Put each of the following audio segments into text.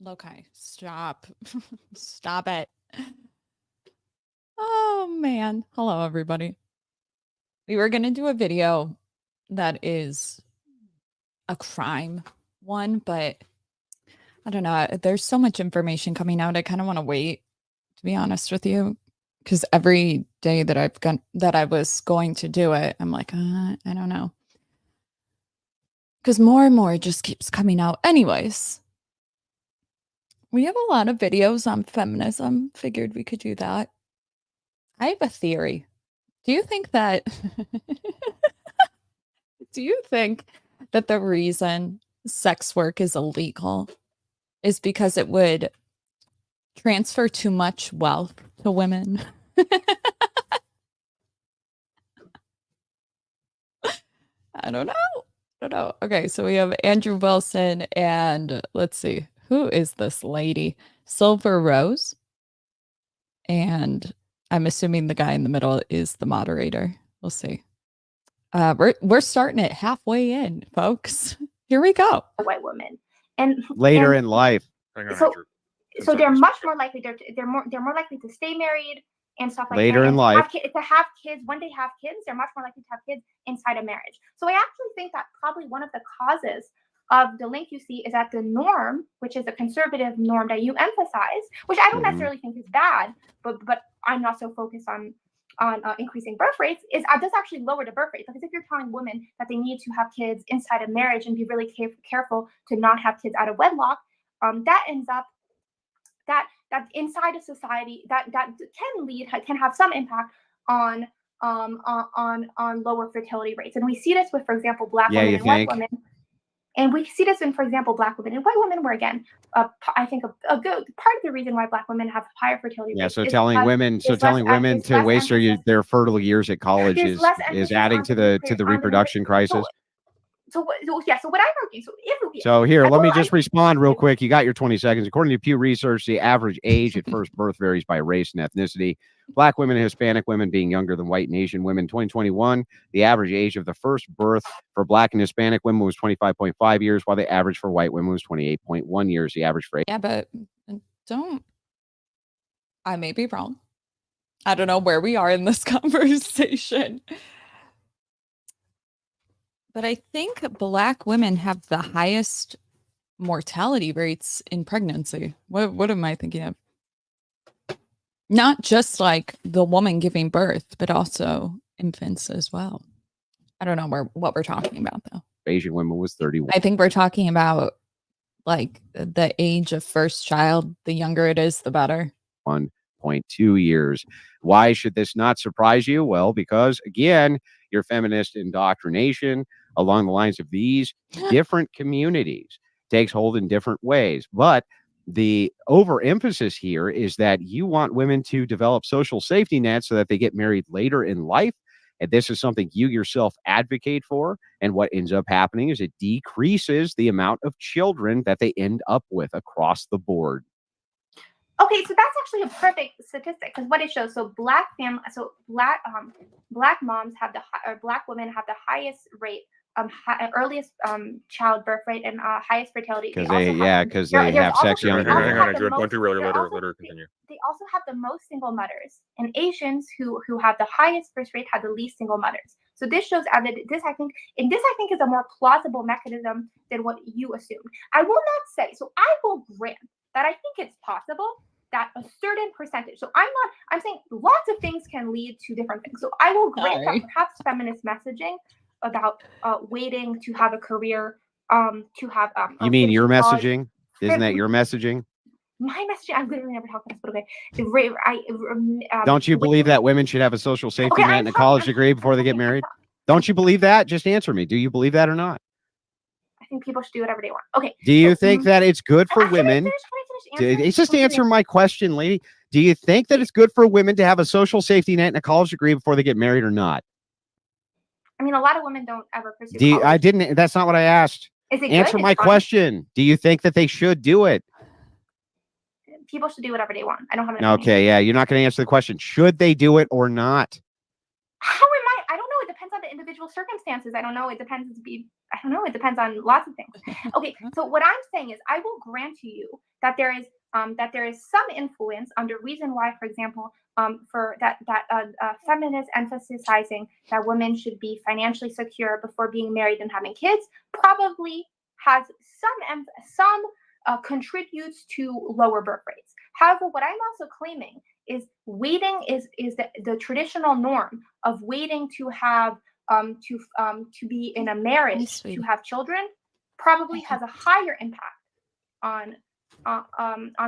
Okay, stop. Stop it. Oh, man. Hello, everybody. We were going to do a video that is a crime one, but I don't know. There's so much information coming out. I kind of want to wait, to be honest with you, because every day that I was going to do it, I'm like, I don't know. Because more and more just keeps coming out. Anyways, we have a lot of videos on feminism. Figured we could do that. I have a theory. Do you think that do you think that the reason sex work is illegal is because it would transfer too much wealth to women? I don't know. I don't know. Okay, so we have Andrew Wilson and let's see, who is this lady? Silver Rose. And I'm assuming the guy in the middle is the moderator. We'll see. We're starting it halfway in, folks. Here we go. White women, and later in life. So they're much more likely they're more likely to stay married and stuff like later that. in life, to have kids when they have kids. They're much more likely to have kids inside a marriage. So I actually think that probably one of the causes of the link you see is that the norm, which is a conservative norm that you emphasize, which I don't necessarily think is bad, but I'm not so focused on increasing birth rates, is does actually lower the birth rate. Because if you're telling women that they need to have kids inside a marriage and be really careful to not have kids out of wedlock, that ends up that inside a society that can have some impact on lower fertility rates. And we see this with, for example, Black women and white women. And we see this in, for example, Black women and white women, where again, I think a good part of the reason why Black women have higher fertility rates. So telling women to waste their fertile years at college is adding to the reproduction crisis. So what I'm arguing. So here, let me just respond real quick. You got your 20 seconds. According to Pew Research, the average age at first birth varies by race and ethnicity. Black women and Hispanic women being younger than white and Asian women. 2021, the average age of the first birth for Black and Hispanic women was 25.5 years, while the average for white women was 28.1 years. The average for age. Yeah, but I may be wrong. I don't know where we are in this conversation. But I think Black women have the highest mortality rates in pregnancy. What am I thinking of? Not just like the woman giving birth, but also infants as well. I don't know what we're talking about, though. Asian women was 31. I think we're talking about like the age of first child. The younger it is, the better. 1.2 years. Why should this not surprise you? Well, because again, your feminist indoctrination along the lines of these different communities takes hold in different ways. But the overemphasis here is that you want women to develop social safety nets so that they get married later in life. And this is something you yourself advocate for. And what ends up happening is it decreases the amount of children that they end up with across the board. Okay, so that's actually a perfect statistic, because what it shows, Black moms have Black women have the highest rate, earliest childbirth rate and highest fertility. Because they have sex younger. Continue. They also have the most single mothers, and Asians who have the highest birth rate have the least single mothers. So this shows that this I think is a more plausible mechanism than what you assumed. I will not say, so I will grant that I think it's possible that a certain percentage, so I'm saying lots of things can lead to different things. So I will grant that perhaps feminist messaging about waiting to have a career, to have you mean your messaging? Isn't that your messaging? My messaging, I literally never talked about this, but okay. Don't you believe that women should have a social safety net and a college degree before they get married? Don't you believe that? Just answer me. Do you believe that or not? I think people should do whatever they want. Okay. Do you think that it's good for women? It's just answer my question, lady. Do you think that it's good for women to have a social safety net and a college degree before they get married or not? I mean, a lot of women don't ever pursue college. I didn't. That's not what I asked. Is it answer my question. Do you think that they should do it? People should do whatever they want. I don't have an Okay, yeah, you're not going to answer the question. Should they do it or not? How am I? I don't know. It depends on the individual circumstances. I don't know. It depends. I don't know. It depends on lots of things. Okay, so what I'm saying is, I will grant to you that there is some influence on the reason why, for example, for that feminists emphasizing that women should be financially secure before being married and having kids probably has some contributes to lower birth rates. However, what I'm also claiming is waiting is the traditional norm of waiting to have to be in a marriage to have children probably has a higher impact on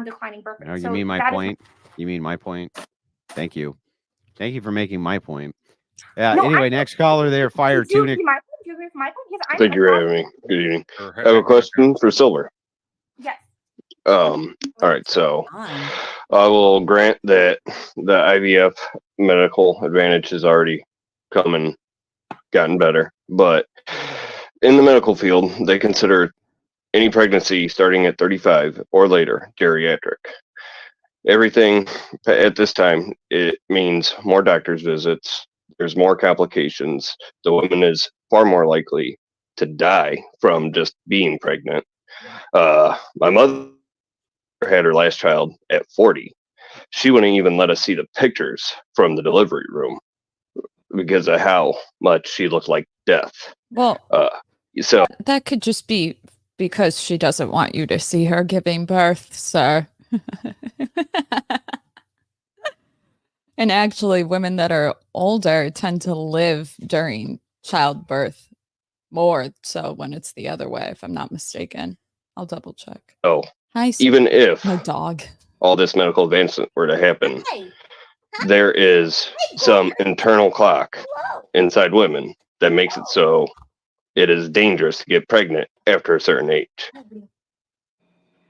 declining birth rates. No, you mean my point? You mean my point? Thank you. Thank you for making my point. Yeah. No, anyway, next caller there, Fire Do you Tunic. agree with my point? Yes, Thank you for having me. Good evening. I have a question for Silver. Yes. All right, so I will grant that the IVF medical advantage has already come and gotten better, but in the medical field, they consider any pregnancy starting at 35 or later geriatric. Everything at this time, it means more doctor's visits. There's more complications. The woman is far more likely to die from just being pregnant. My mother had her last child at 40. She wouldn't even let us see the pictures from the delivery room because of how much she looked like death. Well, so that could just be because she doesn't want you to see her giving birth, sir. And actually, women that are older tend to live during childbirth more so when it's the other way, if I'm not mistaken. I'll double check. Oh, Hi, even if my dog. All this medical advancement were to happen, there is some internal clock inside women that makes it so it is dangerous to get pregnant after a certain age.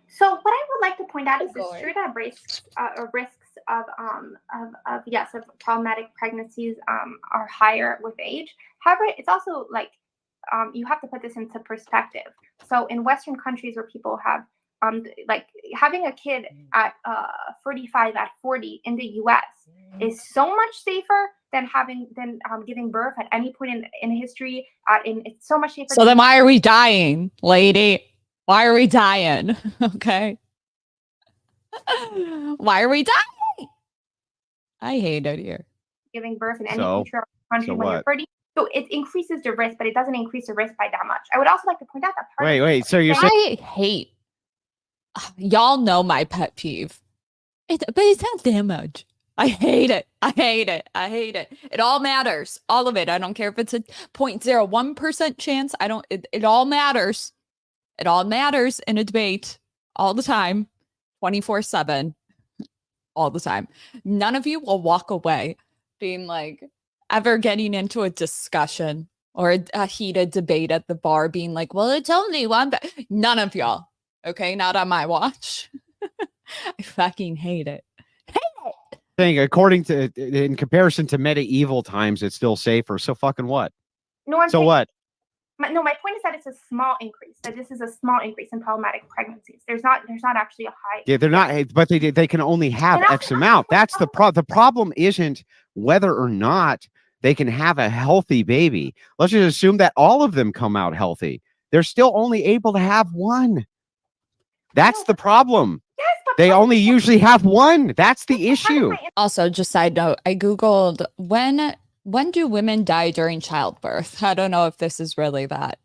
So what I would like to point out is it's true that risks of problematic pregnancies are higher with age. However, it's also like you have to put this into perspective. So in Western countries where people have like having a kid at 45 at 40 in the US is so much safer than giving birth at any point in history. It's so much safer. So then why are we dying, lady? Why are we dying? Okay. Why are we dying? I hate it here. Giving birth in any country when you're 30. So it increases the risk, but it doesn't increase the risk by that much. I would also like to point out that Wait. So you're saying I hate. Y'all know my pet peeve. But it's not that much. I hate it. I hate it. I hate it. It all matters. All of it. I don't care if it's a 0.01% chance. It all matters. It all matters in a debate all the time, 24/7, all the time. None of you will walk away being like ever getting into a discussion or a heated debate at the bar being like, well, it's only one. None of y'all. Okay. Not on my watch. I fucking hate it. saying according to in comparison to medieval times, it's still safer. So fucking what? No, I'm so saying, what? My point is that it's a small increase. That this is a small increase in problematic pregnancies. There's not actually a high. Yeah, they're not, but they can only have X amount. That's the problem. The problem isn't whether or not they can have a healthy baby. Let's just assume that all of them come out healthy. They're still only able to have one. That's the problem. Yes, but they only usually have one. That's the issue. Also, just side note, I Googled when do women die during childbirth? I don't know if this is really that.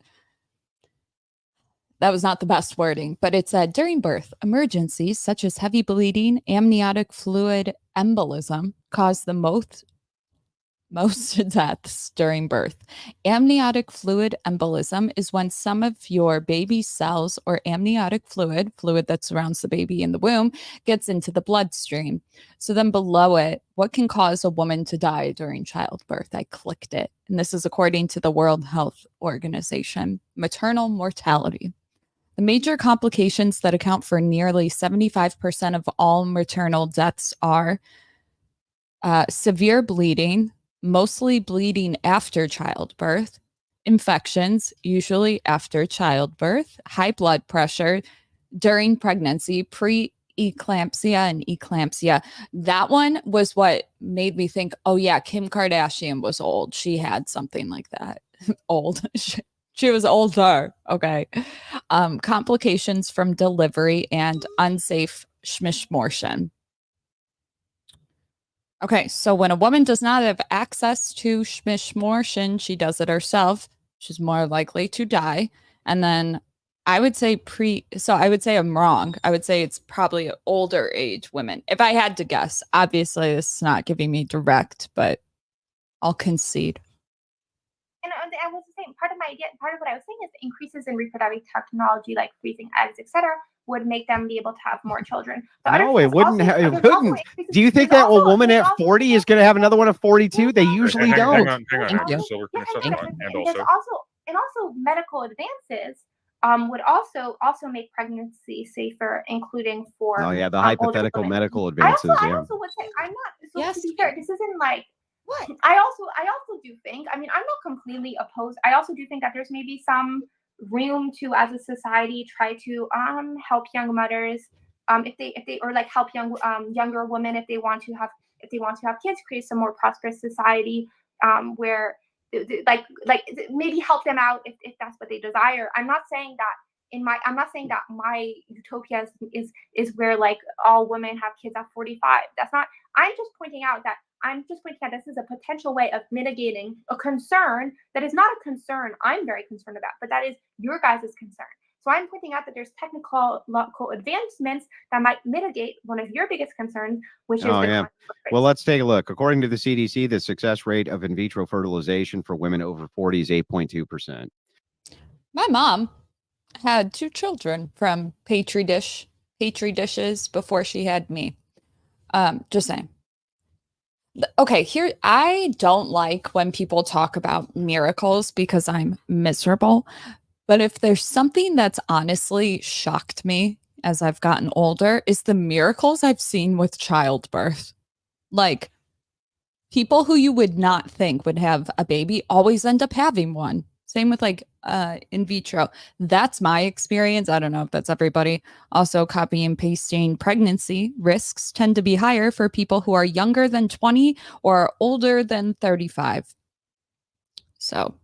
That was not the best wording, but it said during birth, emergencies such as heavy bleeding, amniotic fluid embolism cause the most deaths during birth. Amniotic fluid embolism is when some of your baby's cells or amniotic fluid that surrounds the baby in the womb, gets into the bloodstream. So then below it, what can cause a woman to die during childbirth? I clicked it. And this is according to the World Health Organization. Maternal mortality. The major complications that account for nearly 75% of all maternal deaths are severe bleeding, mostly bleeding after childbirth, infections, usually after childbirth, high blood pressure during pregnancy, pre-eclampsia and eclampsia. That one was what made me think, oh yeah, Kim Kardashian was old. She had something like that. Old. She was older. Okay. Complications from delivery and unsafe schmishmortion. Okay, so when a woman does not have access to schmishmortion, she does it herself. She's more likely to die. And then I would say I would say I'm wrong. I would say it's probably older age women. If I had to guess, obviously this is not giving me direct, but I'll concede. And I was saying part of what I was saying is increases in reproductive technology like freezing eggs, etc., would make them be able to have more children. No, it wouldn't. It wouldn't. Do you think that a woman at 40 is going to have another one at 42? They usually don't. Hang on. Thank you. So we're going to Thank on. And also medical advances would also make pregnancy safer, including for Oh yeah, the hypothetical older women. medical advances. I also would say I'm not. So Yes. to be fair, this isn't like. What? I also do think. I mean, I'm not completely opposed. I also do think that there's maybe some room to, as a society, try to help young mothers, if they or like help younger women if they want to have kids, create some more prosperous society, where like maybe help them out if that's what they desire. I'm not saying that my utopia is where like all women have kids at 45. That's not. I'm just pointing out this is a potential way of mitigating a concern that is not a concern I'm very concerned about, but that is your guys' concern. So I'm pointing out that there's technological advancements that might mitigate one of your biggest concerns, which is Well, let's take a look. According to the CDC, the success rate of in vitro fertilization for women over 40 is 8.2%. My mom had 2 children from petri dishes before she had me. Just saying. Okay, here, I don't like when people talk about miracles because I'm miserable. But if there's something that's honestly shocked me as I've gotten older, is the miracles I've seen with childbirth. Like, people who you would not think would have a baby always end up having one. Same with like in vitro. That's my experience. I don't know if that's everybody. Also, copy and pasting pregnancy risks tend to be higher for people who are younger than 20 or older than 35. So,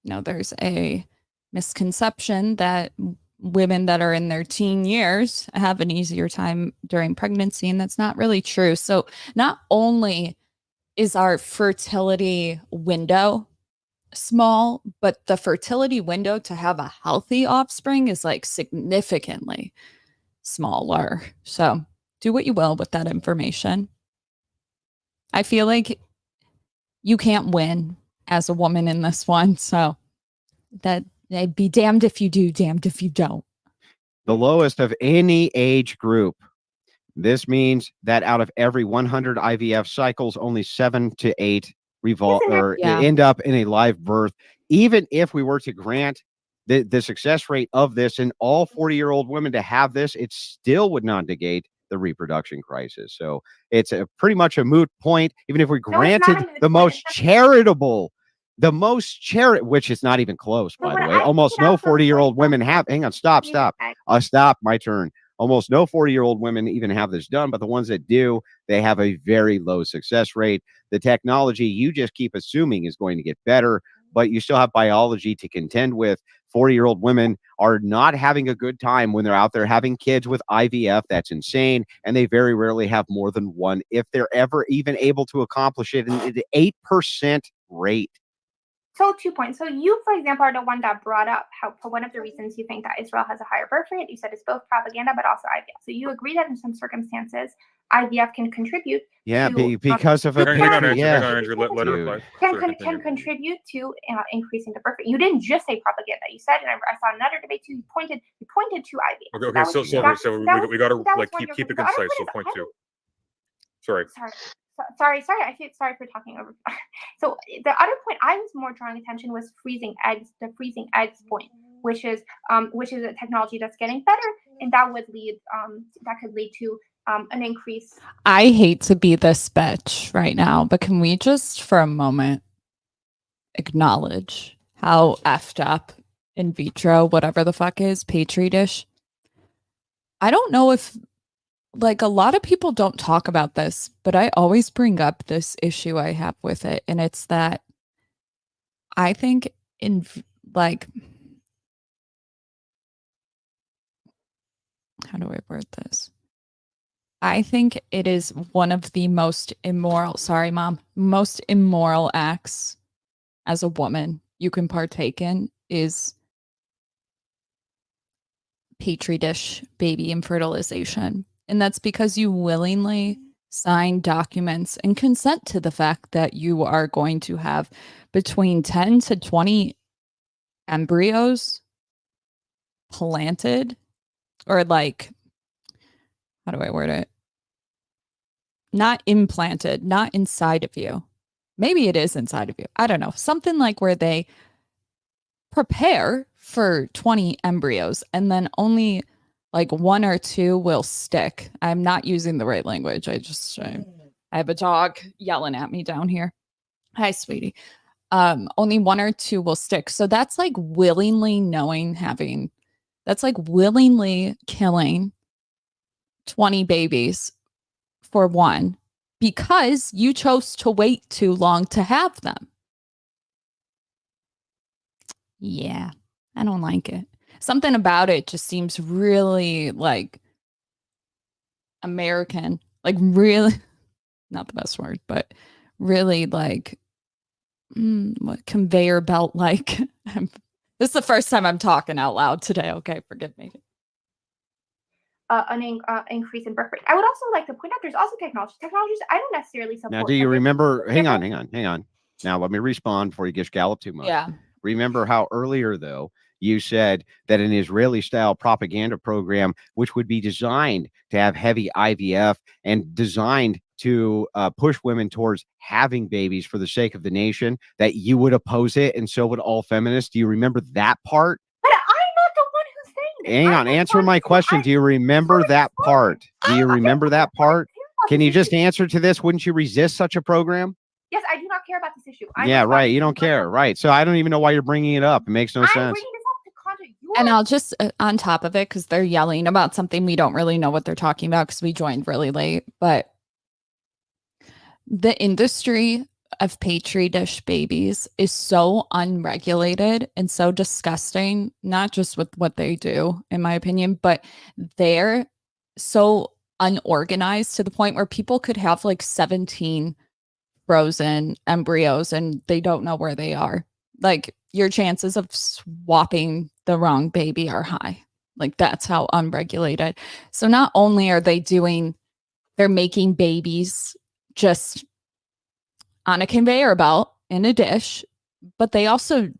there's a misconception that women that are in their teen years have an easier time during pregnancy, and that's not really true. So, not only is our fertility window small, but the fertility window to have a healthy offspring is like significantly smaller. So do what you will with that information. I feel like you can't win as a woman in this one. So that I'd be damned if you do, damned if you don't. The lowest of any age group. This means that out of every 100 IVF cycles, only 7 to 8 end up in a live birth. Even if we were to grant the success rate of this and all 40-year-old women to have this, it still would not negate the reproduction crisis. So it's pretty much a moot point, even if we granted the most charitable, which is not even close, by the way. Almost no 40-year-old women have. Hang on, stop. My turn. Almost no 40-year-old women even have this done, but the ones that do, they have a very low success rate. The technology you just keep assuming is going to get better, but you still have biology to contend with. 40-year-old women are not having a good time when they're out there having kids with IVF. That's insane. And they very rarely have more than one if they're ever even able to accomplish it in the 8% rate. So 2 points. So you, for example, are the one that brought up how for one of the reasons you think that Israel has a higher birth rate. You said it's both propaganda, but also IVF. So you agree that in some circumstances, IVF can contribute. Because of a hang on, Andrew. Let her reply. Can contribute to increasing the birth rate. You didn't just say propaganda. You said, and I saw another debate too. You pointed to IVF. Okay. So we got to keep it concise. So point 2. Sorry. Sorry. I feel sorry for talking over. So the other point I was more drawing attention was freezing eggs. The freezing eggs point, which is a technology that's getting better, and that could lead to an increase. I hate to be this bitch right now, but can we just for a moment acknowledge how effed up in vitro, whatever the fuck is, petri dish? I don't know if like a lot of people don't talk about this, but I always bring up this issue I have with it. And it's that I think like, how do I word this? I think it is one of the most immoral, sorry, Mom, most immoral acts as a woman you can partake in is petri dish baby infertilization. And that's because you willingly sign documents and consent to the fact that you are going to have between 10 to 20 embryos planted, or like, how do I word it? Not implanted, not inside of you. Maybe it is inside of you. I don't know. Something like where they prepare for 20 embryos and then only like 1 or 2 will stick. I'm not using the right language. I have a dog yelling at me down here. Hi, sweetie. Only 1 or 2 will stick. So that's like willingly that's like willingly killing 20 babies for one, because you chose to wait too long to have them. Yeah, I don't like it. Something about it just seems really like American, like really, not the best word, but really like what conveyor belt like. This is the first time I'm talking out loud today. Okay, forgive me. An increase in birth rate. I would also like to point out there's also technologies I don't necessarily support. Now, do you remember? Hang on. Now, let me respond before you get galloped too much. Yeah. Remember how earlier, though, you said that an Israeli-style propaganda program, which would be designed to have heavy IVF and designed to push women towards having babies for the sake of the nation, that you would oppose it, and so would all feminists. Do you remember that part? But I'm not the one who's saying this. Hang on, answer my question. Do you remember that part? Do you remember that part? Can you just answer to this? Wouldn't you resist such a program? Yes, I do not care about this issue. Yeah, right. You don't care. Right. So I don't even know why you're bringing it up. It makes no sense. I'm bringing this up to conjure your... And I'll just, on top of it, because they're yelling about something we don't really know what they're talking about because we joined really late, but the industry of petri dish babies is so unregulated and so disgusting, not just with what they do, in my opinion, but they're so unorganized to the point where people could have like 17 frozen embryos and they don't know where they are. Like, your chances of swapping the wrong baby are high. Like, that's how unregulated. So not only are they're making babies just on a conveyor belt in a dish, but they also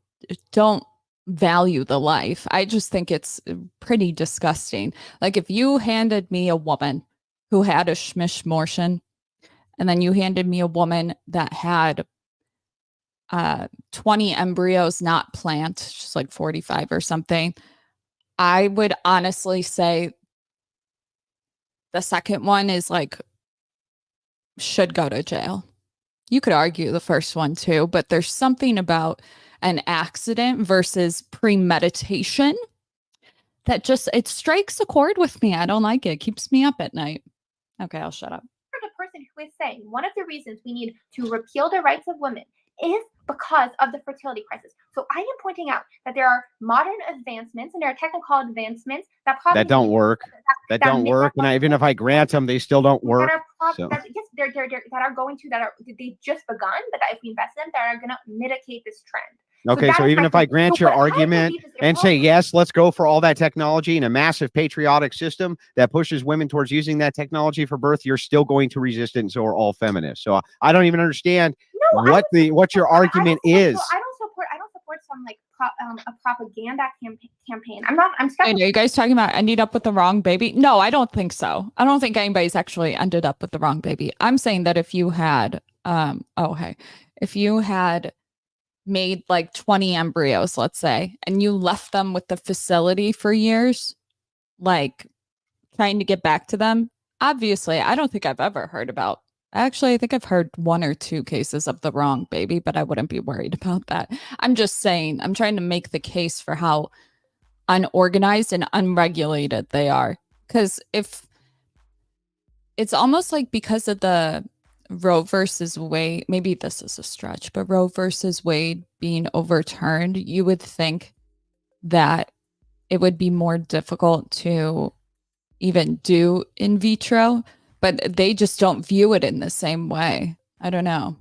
don't value the life. I just think it's pretty disgusting. Like, if you handed me a woman who had a schmishmortion, and then you handed me a woman that had 20 embryos not plant, she's like 45 or something, I would honestly say the second one is like, should go to jail. You could argue the first one too, but there's something about an accident versus premeditation that just, it strikes a chord with me. I don't like it. It keeps me up at night. Okay, I'll shut up. The person who is saying one of the reasons we need to repeal the rights of women is because of the fertility crisis. So I am pointing out that there are modern advancements and there are technical advancements that probably don't work. That don't work. And even if I grant them, they still don't work. They've just begun, but if we invest in them, that are going to mitigate this trend. Okay, so even if I grant your argument and say, yes, let's go for all that technology in a massive patriotic system that pushes women towards using that technology for birth, you're still going to resist it, and so are all feminists. So I don't even understand what your argument is. I don't support some like a propaganda campaign. I'm skeptical. Are you guys talking about ending up with the wrong baby? No, I don't think so. I don't think anybody's actually ended up with the wrong baby. I'm saying that if you had if you had made like 20 embryos, let's say, and you left them with the facility for years, like trying to get back to them, obviously, I don't think I've ever heard about. Actually, I think I've heard 1 or 2 cases of the wrong baby, but I wouldn't be worried about that. I'm just saying, I'm trying to make the case for how unorganized and unregulated they are. Because if it's almost like because of the Roe versus Wade, maybe this is a stretch, but Roe versus Wade being overturned, you would think that it would be more difficult to even do in vitro, but they just don't view it in the same way. I don't know.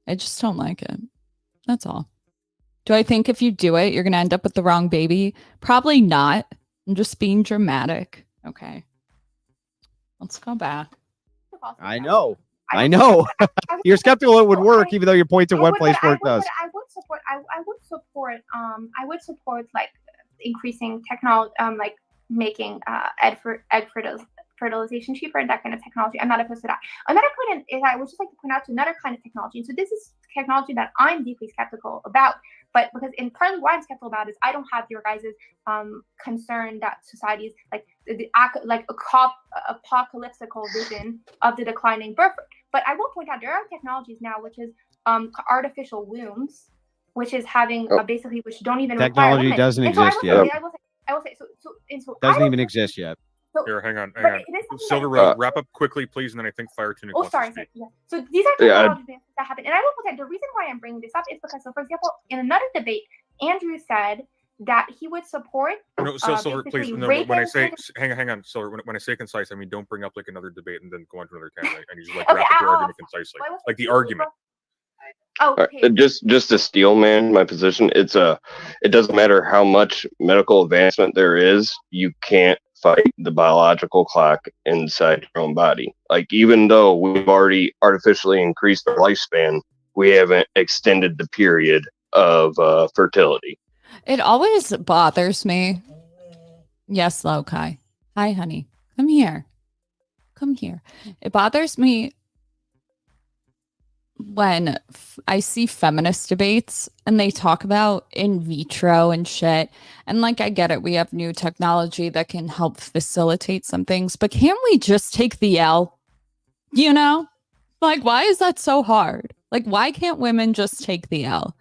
I just don't like it. That's all. Do I think if you do it, you're going to end up with the wrong baby? Probably not. I'm just being dramatic. Okay. Let's go back. I know. You're skeptical it would work, even though you point to one place where it does. I would support like increasing technology, like making egg fertilization cheaper and that kind of technology. I'm not opposed to that. Another point is I would just like to point out to another kind of technology. And so this is technology that I'm deeply skeptical about. But because in partly why I'm skeptical about is I don't have your guys' concern that societies like like a apocalyptical vision of the declining birth rate. But I will point out there are technologies now which is artificial wombs, which is having basically which don't even technology require doesn't exist yet. I will say so doesn't even exist yet. So, here, hang on. Silver, wrap up quickly, please, and then I think Fire Tunic wants to speak. Yeah. So these are technologies that happen, and I will put that the reason why I'm bringing this up is because, so for example, in another debate, Andrew said that he would support. No, Silver, please. No, when I say hang on, Silver. When I say concise, I mean don't bring up like another debate and then go on to another tangent. I need you to like wrap up your argument concisely, like the argument. Oh, okay. Just to steel man my position, it doesn't matter how much medical advancement there is, you can't fight the biological clock inside your own body. Like even though we've already artificially increased our lifespan, we haven't extended the period of fertility. It always bothers me. Yes, Lokai. Hi, honey. Come here. Come here. It bothers me when I see feminist debates and they talk about in vitro and shit. And like, I get it. We have new technology that can help facilitate some things, but can't we just take the L? You know, like, why is that so hard? Like, why can't women just take the L?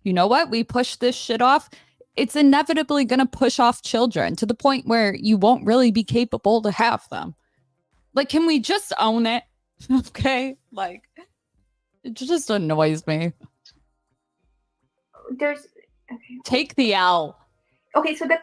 You know what? We push this shit off. It's inevitably going to push off children to the point where you won't really be capable to have them. Like, can we just own it? Okay. Like, it just annoys me. Take the L. Okay, so the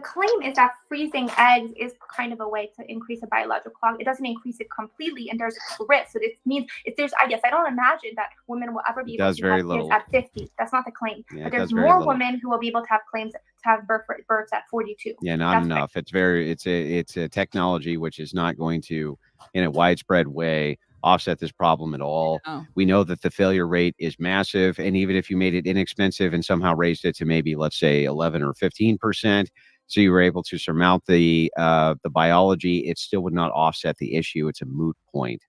claim is that freezing eggs is kind of a way to increase a biological clock. It doesn't increase it completely, and there's a risk. So it means if there's, I guess, I don't imagine that women will ever be able to have kids at 50. That's not the claim. Yeah, but there's more women who will be able to have claims to have births at 42. Yeah, not enough. It's a technology which is not going to, in a widespread way, offset this problem at all. We know that the failure rate is massive, and even if you made it inexpensive and somehow raised it to maybe, let's say, 11 or 15%, so you were able to surmount the biology, it still would not offset the issue. It's a moot point.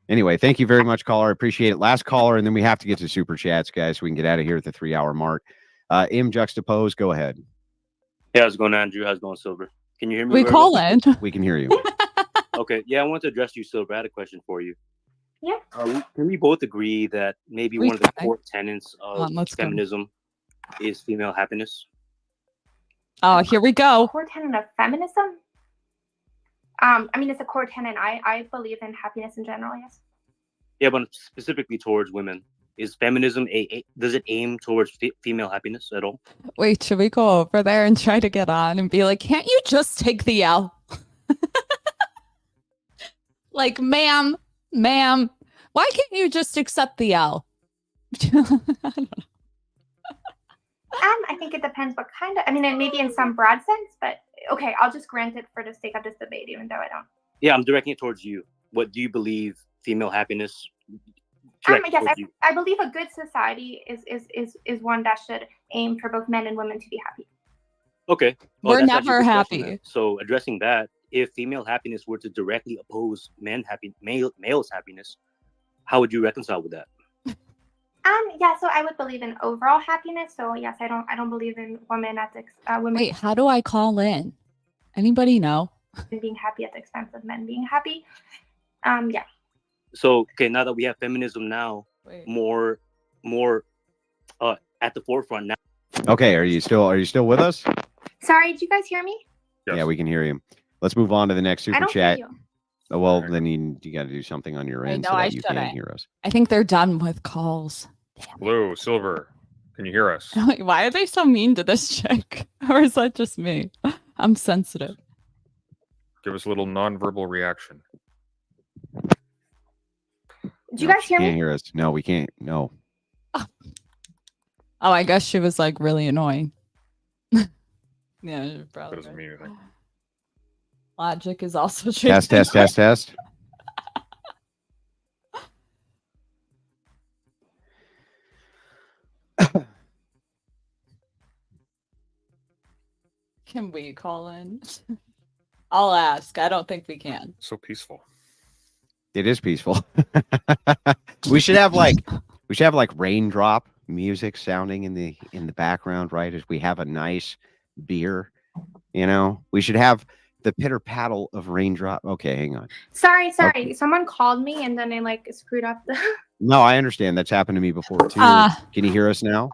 Anyway, thank you very much, caller. I appreciate it. Last caller, and then we have to get to super chats, guys, so we can get out of here at the 3-hour mark. M Juxtapose, go ahead. Hey, how's it going, Andrew? How's it going, Silver? Can you hear me? We call it. We can hear you. Okay, yeah, I want to address you, Silver. I had a question for you. Yeah. Can we both agree that maybe one of the core tenets of feminism is female happiness? Oh, here we go. Core tenet of feminism? I mean, it's a core tenet. I believe in happiness in general, yes. Yeah, but specifically towards women. Is feminism, does it aim towards female happiness at all? Wait, should we go over there and try to get on and be like, can't you just take the L? Like, ma'am, why can't you just accept the L? I don't know. I think it depends what kind of, I mean, maybe in some broad sense, but okay, I'll just grant it for the sake of this debate, even though I don't. Yeah, I'm directing it towards you. What do you believe female happiness? Yes, I believe a good society is one that should aim for both men and women to be happy. Okay. Well, we're never happy. So addressing that, if female happiness were to directly oppose male's happiness, how would you reconcile with that? Yeah, so I would believe in overall happiness. So yes, I don't believe in women at the women. Wait, how do I call in? Anybody know? Being happy at the expense of men being happy. Yeah. So okay, now that we have feminism now, more at the forefront now. Okay, are you still with us? Sorry, did you guys hear me? Yes. Yeah, we can hear you. Let's move on to the next super chat. Well, then you got to do something on your end so that you can hear us. I think they're done with calls. Blue, Silver, can you hear us? Why are they so mean to this chick? Or is that just me? I'm sensitive. Give us a little nonverbal reaction. Do you guys hear me? Can't hear us. No, we can't. No. Oh, I guess she was like really annoying. Yeah, probably. That doesn't mean anything. Logic is also test. Can we call in? I'll ask. I don't think we can. So peaceful. It is peaceful. we should have like raindrop music sounding in the background, right? As we have a nice beer, you know. We should have the pitter paddle of raindrop. Okay, hang on. Sorry. Okay. Someone called me and then I like screwed up the. No, I understand. That's happened to me before too. Can you hear us now?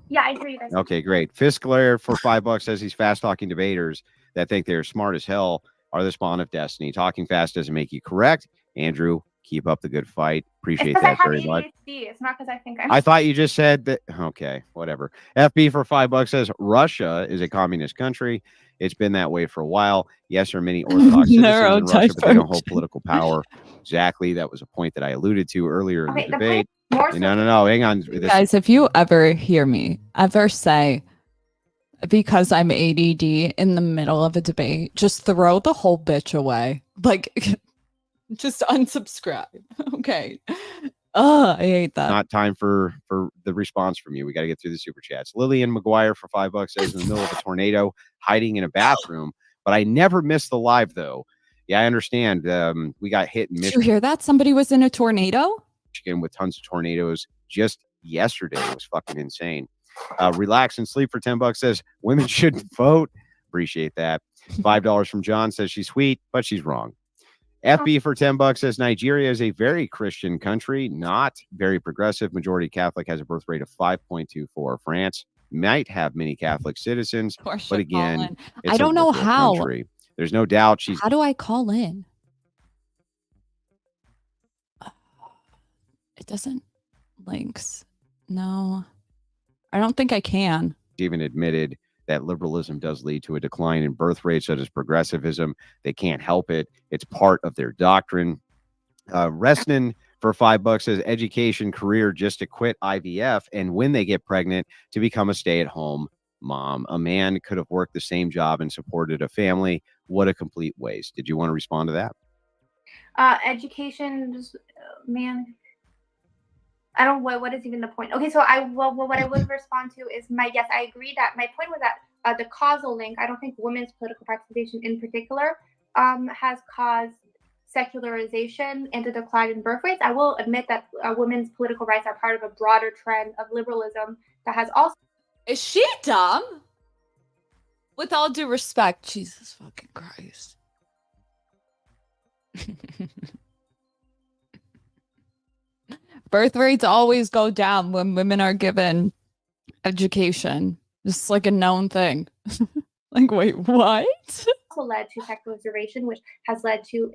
Yeah, I hear you guys. Okay, great. Fiskler for $5 says these fast talking debaters that think they're smart as hell are the spawn of destiny. Talking fast doesn't make you correct. Andrew, keep up the good fight. Appreciate that very much. It's not because I think I thought you just said that. Okay, whatever. FB for $5 says Russia is a communist country. It's been that way for a while. Yes, there are many Orthodox citizens in Russia, but they don't hold political power. Exactly. That was a point that I alluded to earlier in the debate. No. Hang on. Guys, if you ever hear me ever say, because I'm ADD in the middle of a debate, just throw the whole bitch away. Like, just unsubscribe. Okay. I hate that. Not time for the response from you. We got to get through the super chats. Lillian McGuire for $5 says in the middle of a tornado, hiding in a bathroom. But I never missed the live though. Yeah, I understand. We got hit and missed. Did you hear that? Somebody was in a tornado? Michigan with tons of tornadoes just yesterday. It was fucking insane. Relax and sleep for $10 says women shouldn't vote. Appreciate that. $5 from John says she's sweet, but she's wrong. FB for $10 says Nigeria is a very Christian country, not very progressive. Majority Catholic, has a birth rate of 5.24. France might have many Catholic citizens, but again, it's I don't know how. Country. There's no doubt she's. How do I call in? It doesn't links. No, I don't think I can. Even admitted that liberalism does lead to a decline in birth rates, such as progressivism. They can't help it. It's part of their doctrine. Reston for $5 says education, career, just to quit IVF, and when they get pregnant, to become a stay-at-home mom. A man could have worked the same job and supported a family. What a complete waste. Did you want to respond to that? Education, man. I don't know what is even the point. Okay, so what I would respond to is yes, I agree that my point was that the causal link, I don't think women's political participation in particular has caused secularization and a decline in birth rates. I will admit that women's political rights are part of a broader trend of liberalism that has also. Is she dumb? With all due respect, Jesus fucking Christ. Birth rates always go down when women are given education. It's like a known thing. Like, wait, what? Also led to secularization, which has led to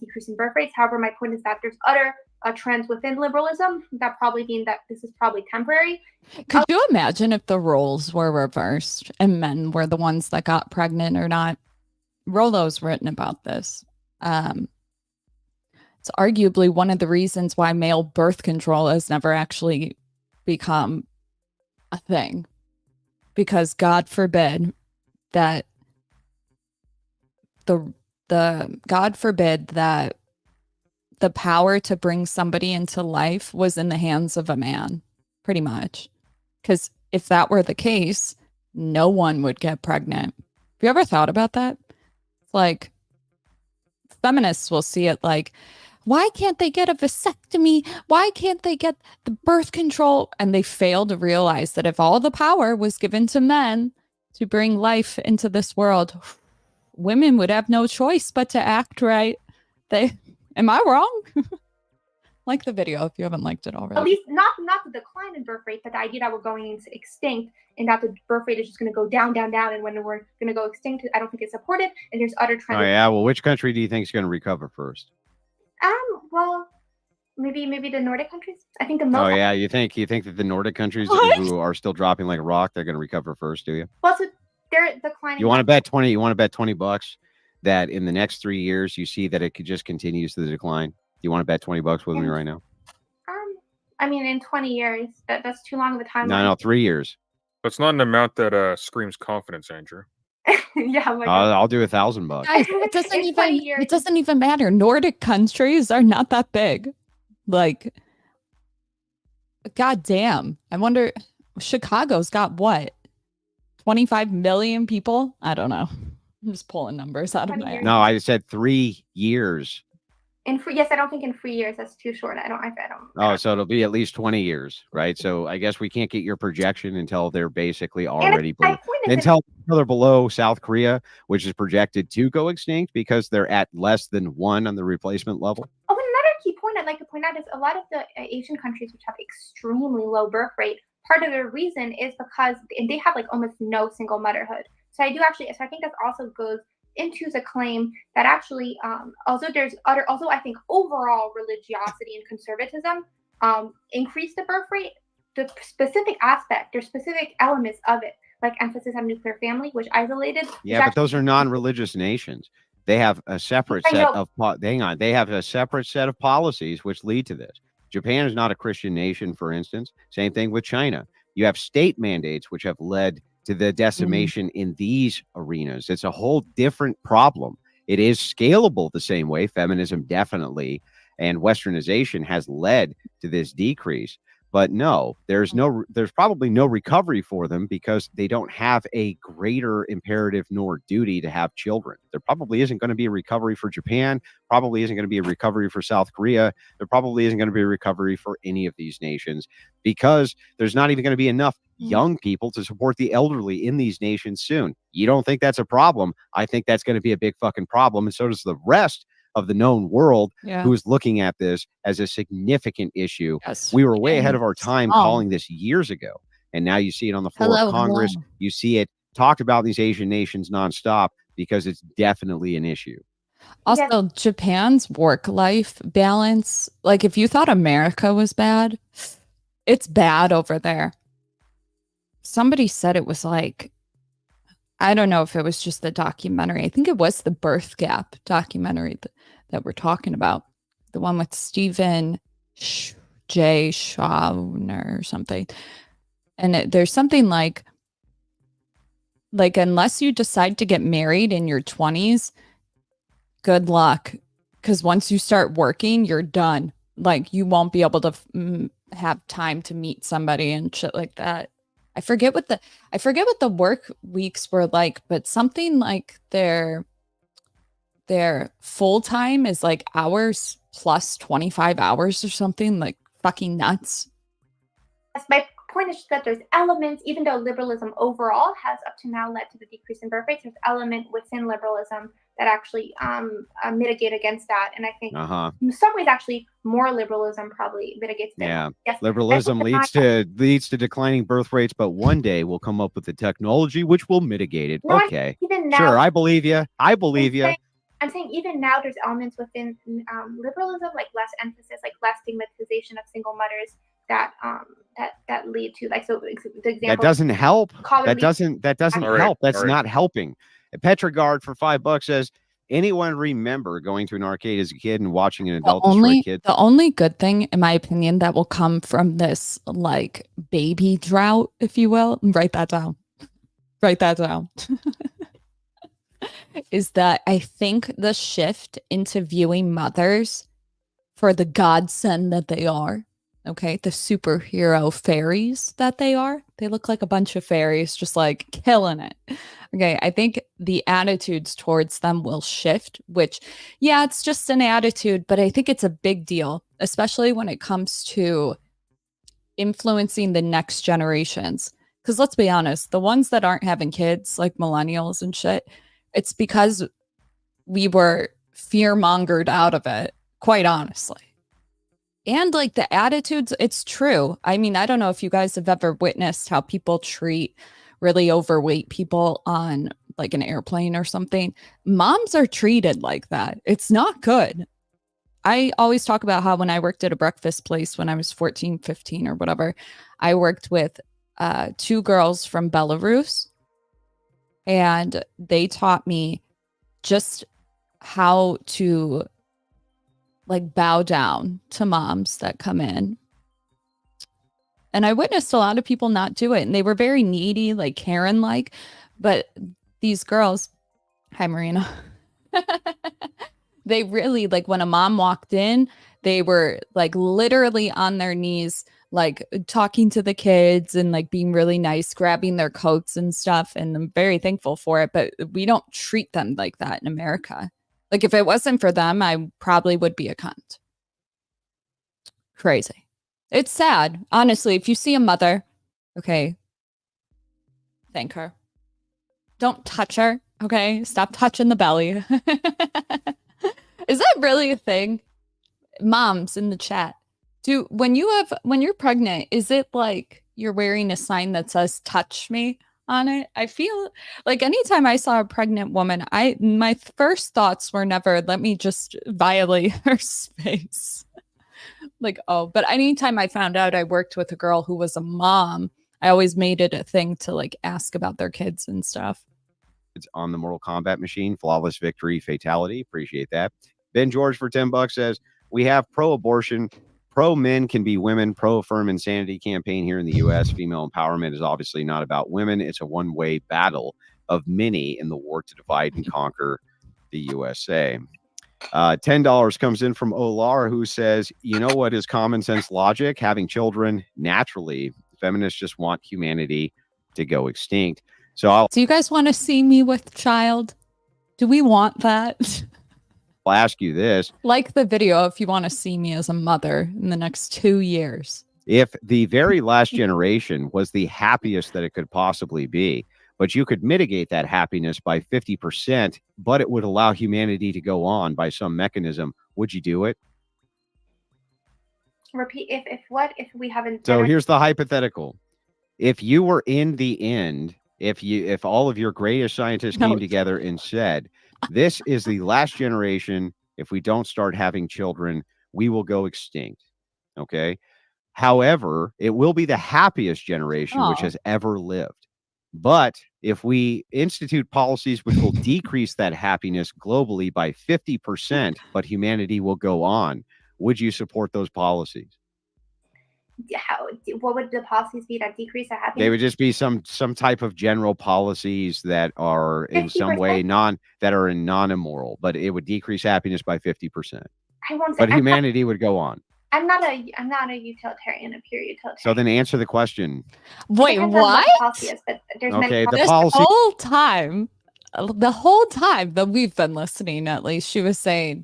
decreasing birth rates. However, my point is that there's other trends within liberalism that probably mean that this is probably temporary. Could you imagine if the roles were reversed and men were the ones that got pregnant or not? Rollo's written about this. It's arguably one of the reasons why male birth control has never actually become a thing. Because God forbid that God forbid that the power to bring somebody into life was in the hands of a man, pretty much. Because if that were the case, no one would get pregnant. Have you ever thought about that? It's like, feminists will see it like, why can't they get a vasectomy? Why can't they get the birth control? And they fail to realize that if all the power was given to men to bring life into this world, women would have no choice but to act right. Am I wrong? Like the video if you haven't liked it already. At least not the decline in birth rate, but the idea that we're going into extinct and that the birth rate is just going to go down, and when we're going to go extinct, I don't think it's supported. And there's other trends. Oh yeah, well, which country do you think is going to recover first? Well, maybe the Nordic countries. I think the most. Oh yeah, you think that the Nordic countries who are still dropping like a rock, they're going to recover first? Do you? Well, so they're declining. You want to bet 20? You want to bet $20 that in the next 3 years you see that it could just continues to the decline? You want to bet $20 with me right now? I mean, in 20 years, that's too long of a timeline. No, 3 years. That's not an amount that screams confidence, Andrew. Yeah, I'll do $1,000. Guys, it doesn't even matter. Nordic countries are not that big. Like, goddamn. I wonder, Chicago's got what? 25 million people? I don't know. I'm just pulling numbers out of my ass. No, I said 3 years. Yes, I don't think in 3 years that's too short. I don't. Oh, so it'll be at least 20 years, right? So I guess we can't get your projection until they're basically already below, until they're below South Korea, which is projected to go extinct because they're at less than 1 on the replacement level. Oh, and another key point I'd like to point out is a lot of the Asian countries which have extremely low birth rate. Part of the reason is because they have like almost no single motherhood. So I think that also goes into the claim that actually also I think overall religiosity and conservatism increase the birth rate. The specific aspect or specific elements of it, like emphasis on nuclear family, which isolated. Yeah, but those are non-religious nations. They have a separate set of They have a separate set of policies which lead to this. Japan is not a Christian nation, for instance. Same thing with China. You have state mandates which have led to the decimation in these arenas. It's a whole different problem. It is scalable the same way. Feminism definitely and westernization has led to this decrease. But no, there's probably no recovery for them because they don't have a greater imperative nor duty to have children. There probably isn't going to be a recovery for Japan, probably isn't going to be a recovery for South Korea. There probably isn't going to be a recovery for any of these nations because there's not even going to be enough young people to support the elderly in these nations soon. You don't think that's a problem? I think that's going to be a big fucking problem. And so does the rest of the known world who is looking at this as a significant issue. Yes. We were way ahead of our time calling this years ago. And now you see it on the floor of Congress. You see it talked about in these Asian nations nonstop because it's definitely an issue. Also, Japan's work-life balance, like if you thought America was bad, it's bad over there. Somebody said it was like, I don't know if it was just the documentary. I think it was the Birth Gap documentary that we're talking about. The one with Stephen J. Schauner or something. And there's something like unless you decide to get married in your 20s, good luck. Because once you start working, you're done. Like you won't be able to have time to meet somebody and shit like that. I forget what the work weeks were like, but something like their full time is like hours plus 25 hours or something, like fucking nuts. My point is that there's elements, even though liberalism overall has up to now led to the decrease in birth rates, there's element within liberalism that actually mitigate against that. And I think in some ways, actually, more liberalism probably mitigates that. Yeah, yes, liberalism leads to declining birth rates, but one day we'll come up with the technology which will mitigate it. Okay, even now, sure, I believe you. I'm saying even now there's elements within liberalism, like less emphasis, like less stigmatization of single mothers that lead to like, so the example that doesn't help. That doesn't help. That's not helping. Petrogard for $5 says, anyone remember going to an arcade as a kid and watching an adult destroy kids? The only good thing, in my opinion, that will come from this like baby drought, if you will, write that down. Write that down. Is that I think the shift into viewing mothers for the godsend that they are. Okay, the superhero fairies that they are. They look like a bunch of fairies just like killing it. Okay, I think the attitudes towards them will shift, which, yeah, it's just an attitude, but I think it's a big deal, especially when it comes to influencing the next generations. Because let's be honest, the ones that aren't having kids, like millennials and shit, it's because we were fear-mongered out of it, quite honestly. And like the attitudes, it's true. I mean, I don't know if you guys have ever witnessed how people treat really overweight people on like an airplane or something. Moms are treated like that. It's not good. I always talk about how when I worked at a breakfast place when I was 14, 15 or whatever, I worked with 2 girls from Belarus, and they taught me just how to like bow down to moms that come in. And I witnessed a lot of people not do it, and they were very needy, like Karen like, but these girls, hi Marina. They really, like, when a mom walked in, they were like literally on their knees, like talking to the kids and like being really nice, grabbing their coats and stuff. And I'm very thankful for it. But we don't treat them like that in America. Like, if it wasn't for them, I probably would be a cunt. Crazy. It's sad. Honestly, if you see a mother, okay, thank her. Don't touch her. Okay. Stop touching the belly. Is that really a thing? Moms in the chat. When you're pregnant, is it like you're wearing a sign that says touch me on it? I feel like anytime I saw a pregnant woman, my first thoughts were never, let me just violate her space. Like, oh, but anytime I found out I worked with a girl who was a mom, I always made it a thing to like ask about their kids and stuff. It's on the Mortal Kombat machine. Flawless victory, fatality. Appreciate that. Ben George for $10 says, we have pro-abortion, pro-men can be women, pro-affirm insanity campaign here in the U.S. Female empowerment is obviously not about women. It's a one-way battle of many in the war to divide and conquer the USA. $10 comes in from Olar, who says, you know what is common sense logic? Having children naturally. Feminists just want humanity to go extinct. So do you guys want to see me with child? Do we want that? I'll ask you this. Like the video if you want to see me as a mother in the next 2 years. If the very last generation was the happiest that it could possibly be, but you could mitigate that happiness by 50%, but it would allow humanity to go on by some mechanism, would you do it? Repeat, if we haven't. So here's the hypothetical. If you were in the end, if all of your greatest scientists came together and said, this is the last generation, if we don't start having children, we will go extinct. Okay. However, it will be the happiest generation which has ever lived. But if we institute policies which will decrease that happiness globally by 50%, but humanity will go on, would you support those policies? What would the policies be that decrease the happiness? They would just be some type of general policies that are in 50%? Some way non-immoral, but it would decrease happiness by 50%. I won't say, but humanity would go on. I'm not a utilitarian, a pure utilitarian. So then answer the question. Wait, what? Okay, the whole time that we've been listening, at least, she was saying,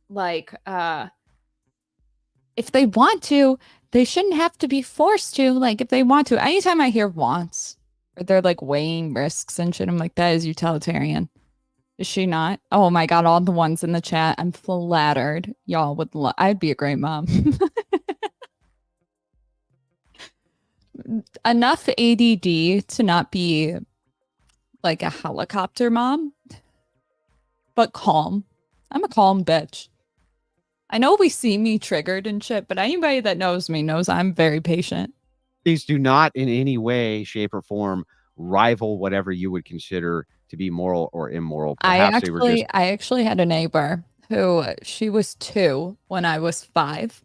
like, if they want to, they shouldn't have to be forced to. Like, if they want to. Anytime I hear wants, or they're like weighing risks and shit, I'm like, that is utilitarian. Is she not? Oh my God, all the ones in the chat. I'm flattered. Y'all would I'd be a great mom. Enough ADD to not be like a helicopter mom, but calm. I'm a calm bitch. I know we see me triggered and shit, but anybody that knows me knows I'm very patient. These do not in any way, shape, or form rival whatever you would consider to be moral or immoral. Perhaps I actually had a neighbor who, she was 2 when I was 5,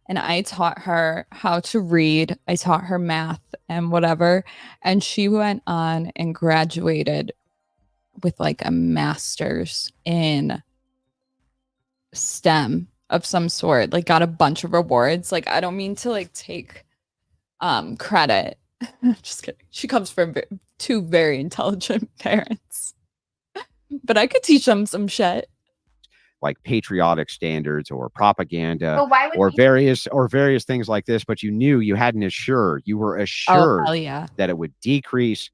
and I taught her how to read. I taught her math and whatever, and she went on and graduated with like a master's in STEM of some sort, like got a bunch of rewards. Like, I don't mean to like take credit. Just kidding. She comes from 2 very intelligent parents, but I could teach them some shit, like patriotic standards or propaganda, or various things like this. But you knew you were assured that it would decrease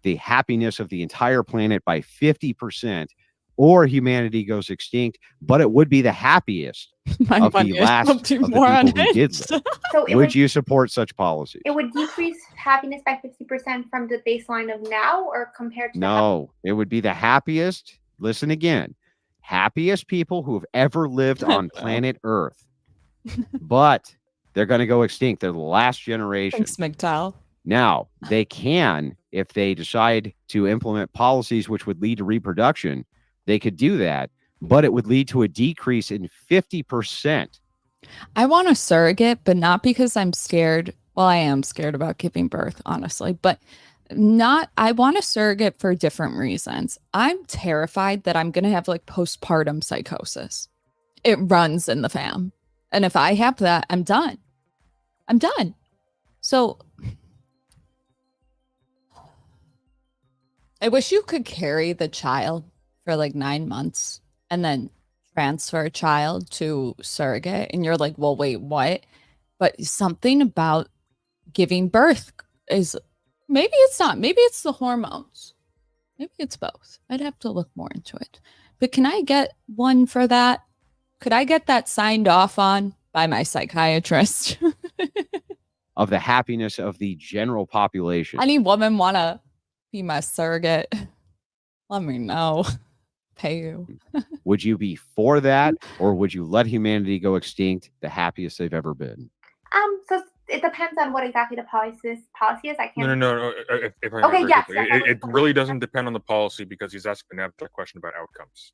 the happiness of the entire planet by 50%, or humanity goes extinct, but it would be the happiest of the last of the people who did live. So would you support such policies? It would decrease happiness by 50% from the baseline of now, or compared to it would be the happiest. Listen again. happiest people who have ever lived on planet Earth. But they're going to go extinct. They're the last generation. Thanks, MGTOW. Now, they can, if they decide to implement policies which would lead to reproduction, they could do that, but it would lead to a decrease in 50%. I want a surrogate, but not because I'm scared. Well, I am scared about giving birth, honestly, but I want a surrogate for different reasons. I'm terrified that I'm going to have like postpartum psychosis. It runs in the fam. And if I have that, I'm done. I'm done. So I wish you could carry the child for like 9 months and then transfer a child to surrogate. And you're like, well, wait, what? But something about giving birth is, maybe it's not. Maybe it's the hormones. Maybe it's both. I'd have to look more into it. But can I get one for that? Could I get that signed off on by my psychiatrist? Of the happiness of the general population. Any woman want to be my surrogate? Let me know. Pay you. Would you be for that, or would you let humanity go extinct, the happiest they've ever been? So it depends on what exactly the policy is. I can't. No. If I Okay, yes. it really doesn't depend on the policy, because he's asking an abstract question about outcomes.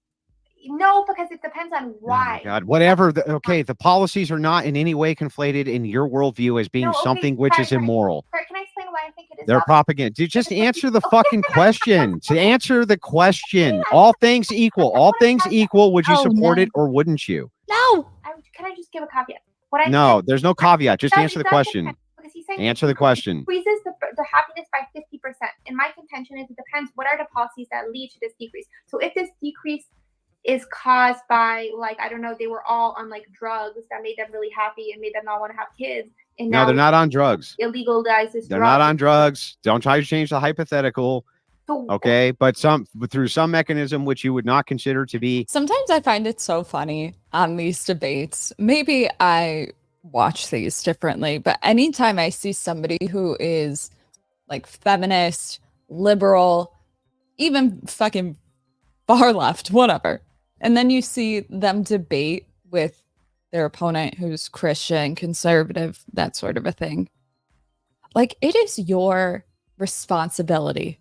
No, because it depends on why. Oh my God, whatever. The policies are not in any way conflated in your worldview as being something which is immoral. Can I explain why I think it is? They're propaganda. Dude, just answer the fucking question. To answer the question. All things equal. All things equal. Would you support it or wouldn't you? No. Can I just give a caveat? No, there's no caveat. Just answer the question. Answer the question. Decreases the happiness by 50%. And my contention is it depends what are the policies that lead to this decrease. So if this decrease is caused by, like, I don't know, they were all on like drugs that made them really happy and made them not want to have kids. And now no, they're not on drugs. Illegal guys. They're not on drugs. Don't try to change the hypothetical. Okay, but through some mechanism which you would not consider to be. Sometimes I find it so funny on these debates. Maybe I watch these differently, but anytime I see somebody who is like feminist, liberal, even fucking far left, whatever, and then you see them debate with their opponent who's Christian, conservative, that sort of a thing. Like, it is your responsibility.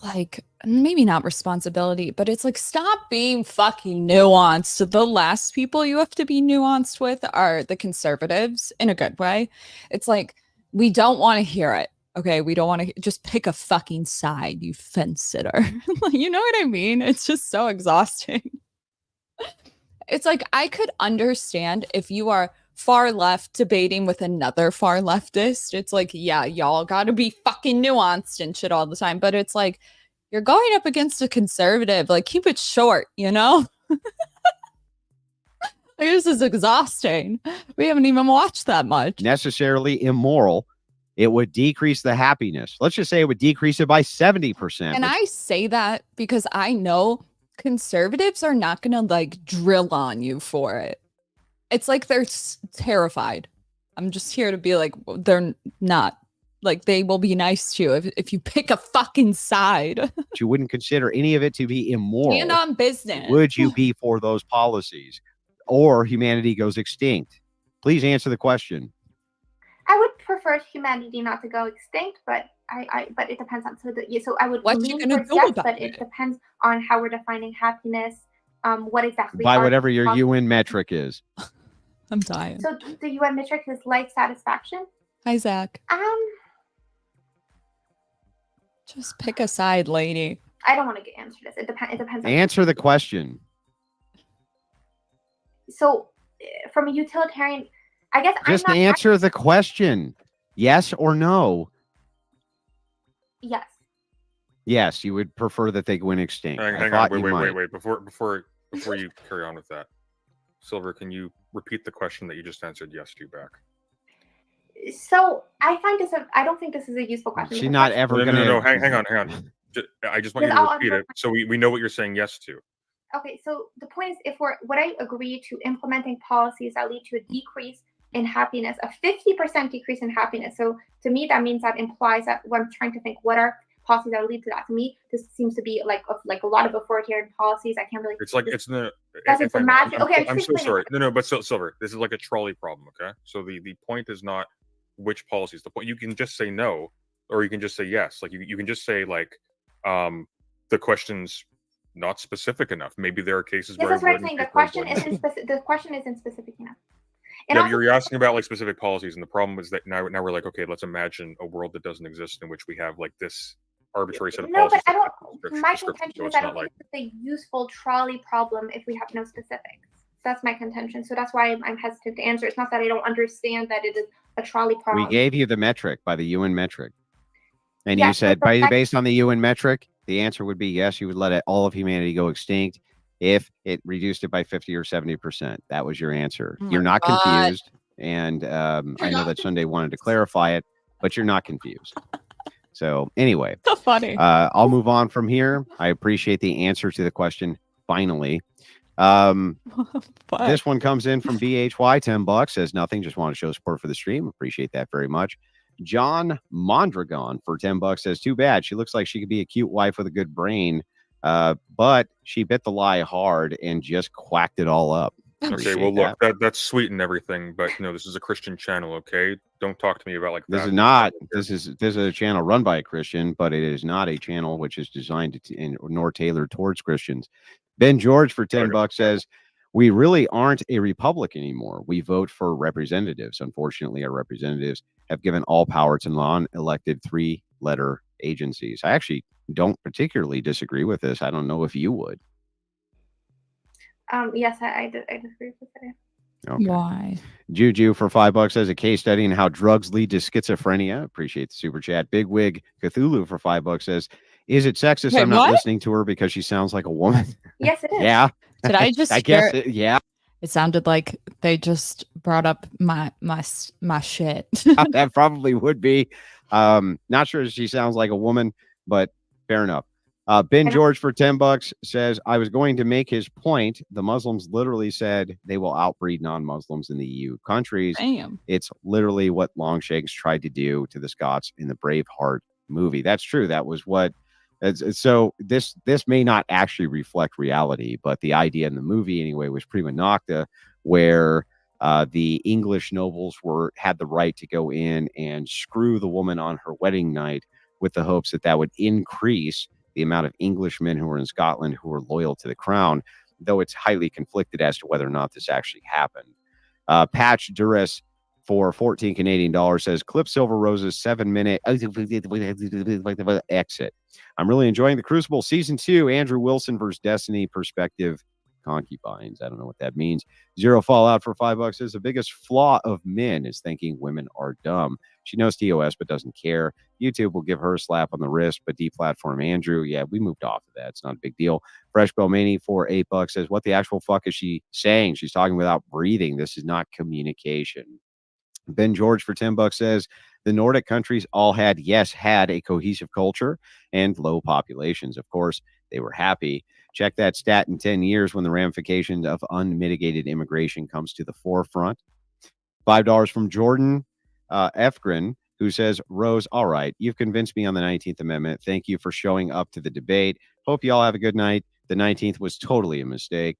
Like, maybe not responsibility, but it's like, stop being fucking nuanced. The last people you have to be nuanced with are the conservatives, in a good way. It's like, we don't want to hear it. Okay, we don't want to just pick a fucking side, you fence sitter. You know what I mean? It's just so exhausting. It's like, I could understand if you are far left debating with another far leftist. It's like, yeah, y'all gotta be fucking nuanced and shit all the time. But it's like, you're going up against a conservative. Like, keep it short, you know? Like, this is exhausting. We haven't even watched that much. Necessarily immoral. It would decrease the happiness. Let's just say it would decrease it by 70%. And I say that because I know conservatives are not going to like drill on you for it. It's like they're terrified. I'm just here to be like, they're not. Like, they will be nice to you if you pick a fucking side. But you wouldn't consider any of it to be immoral. Stand on business. Would you be for those policies? Or humanity goes extinct? Please answer the question. I would prefer humanity not to go extinct, but but it depends on so I would lean towards yes, but it depends on how we're defining happiness. What exactly by whatever your UN metric is. I'm dying. So the UN metric is life satisfaction. Hi, Zach. Just pick a side, lady. I don't want to answer this. It depends. Answer the question. So, from a utilitarian, I guess just answer the question. Yes or no? Yes. Yes, you would prefer that they go extinct. Hang on. Wait. Before you carry on with that, Silver, can you repeat the question that you just answered yes to back? So I find this. I don't think this is a useful question. She's not ever going to. No. Hang on. I just want you to repeat it so we know what you're saying yes to. Okay. So the point is, would I agree to implementing policies that lead to a decrease in happiness, a 50% decrease in happiness? So to me, that means that implies that when I'm trying to think, what are policies that would lead to that. To me, this seems to be like a lot of authoritarian policies. I can't really. It's like it's the. That's like the magic. Okay, I'm so sorry. No, but Silver, this is like a trolley problem. Okay, so the point is not which policies. The point, you can just say no, or you can just say yes. Like you can just say like, the question's not specific enough. Maybe there are cases where that's what I'm saying. The question isn't specific enough. And yeah, you're asking about like specific policies, and the problem is that now we're like, okay, let's imagine a world that doesn't exist in which we have like this arbitrary set of policies. No, but I don't. My contention is I don't think it's a useful trolley problem if we have no specifics. That's my contention. So that's why I'm hesitant to answer. It's not that I don't understand that it is a trolley problem. We gave you the metric by the UN metric, and you said based on the UN metric, the answer would be yes. You would let all of humanity go extinct if it reduced it by 50 or 70%. That was your answer. You're not confused. And I know that Sunday wanted to clarify it, but you're not confused. So anyway, so funny. I'll move on from here. I appreciate the answer to the question. Finally, this one comes in from BHY, $10, says nothing. Just want to show support for the stream. Appreciate that very much. John Mondragon for $10 says, too bad. She looks like she could be a cute wife with a good brain. But she bit the lie hard and just quacked it all up. Okay, well, look, that's sweet and everything, but this is a Christian channel, okay? Don't talk to me about like that. This is not. This is a channel run by a Christian, but it is not a channel which is designed nor tailored towards Christians. Ben George for $10 says, we really aren't a republic anymore. We vote for representatives. Unfortunately, our representatives have given all power to non-elected 3-letter agencies. I actually don't particularly disagree with this. I don't know if you would. Yes, I disagree with that. Okay. Why? Juju for $5 says a case study in how drugs lead to schizophrenia. Appreciate the super chat. Big Wig Cthulhu for $5 says, is it sexist? I'm not listening to her because she sounds like a woman. Yes, it is. Yeah. Did I just? I guess. Yeah. It sounded like they just brought up my shit. That probably would be. Not sure if she sounds like a woman, but fair enough. Ben George for $10 says, I was going to make his point. The Muslims literally said they will outbreed non-Muslims in the EU countries. Damn. It's literally what Longshanks tried to do to the Scots in the Braveheart movie. That's true. That was what. So this may not actually reflect reality, but the idea in the movie anyway was prima nocta, where the English nobles had the right to go in and screw the woman on her wedding night with the hopes that would increase the amount of Englishmen who were in Scotland who were loyal to the crown, though it's highly conflicted as to whether or not this actually happened. Patch Duras for 14 Canadian dollars says, Clip Silver Rose's 7-minute exit. I'm really enjoying the Crucible Season 2, Andrew Wilson versus Destiny perspective concubines. I don't know what that means. Zero Fallout for $5 says, the biggest flaw of men is thinking women are dumb. She knows TOS but doesn't care. YouTube will give her a slap on the wrist, but deplatform Andrew. Yeah, we moved off of that. It's not a big deal. Fresh Belmani for $8 says, what the actual fuck is she saying? She's talking without breathing. This is not communication. Ben George for $10 says, the Nordic countries all had a cohesive culture and low populations. Of course, they were happy. Check that stat in 10 years when the ramifications of unmitigated immigration comes to the forefront. $5 from Jordan Efgren, who says, Rose, all right, you've convinced me on the 19th Amendment. Thank you for showing up to the debate. Hope you all have a good night. The 19th was totally a mistake.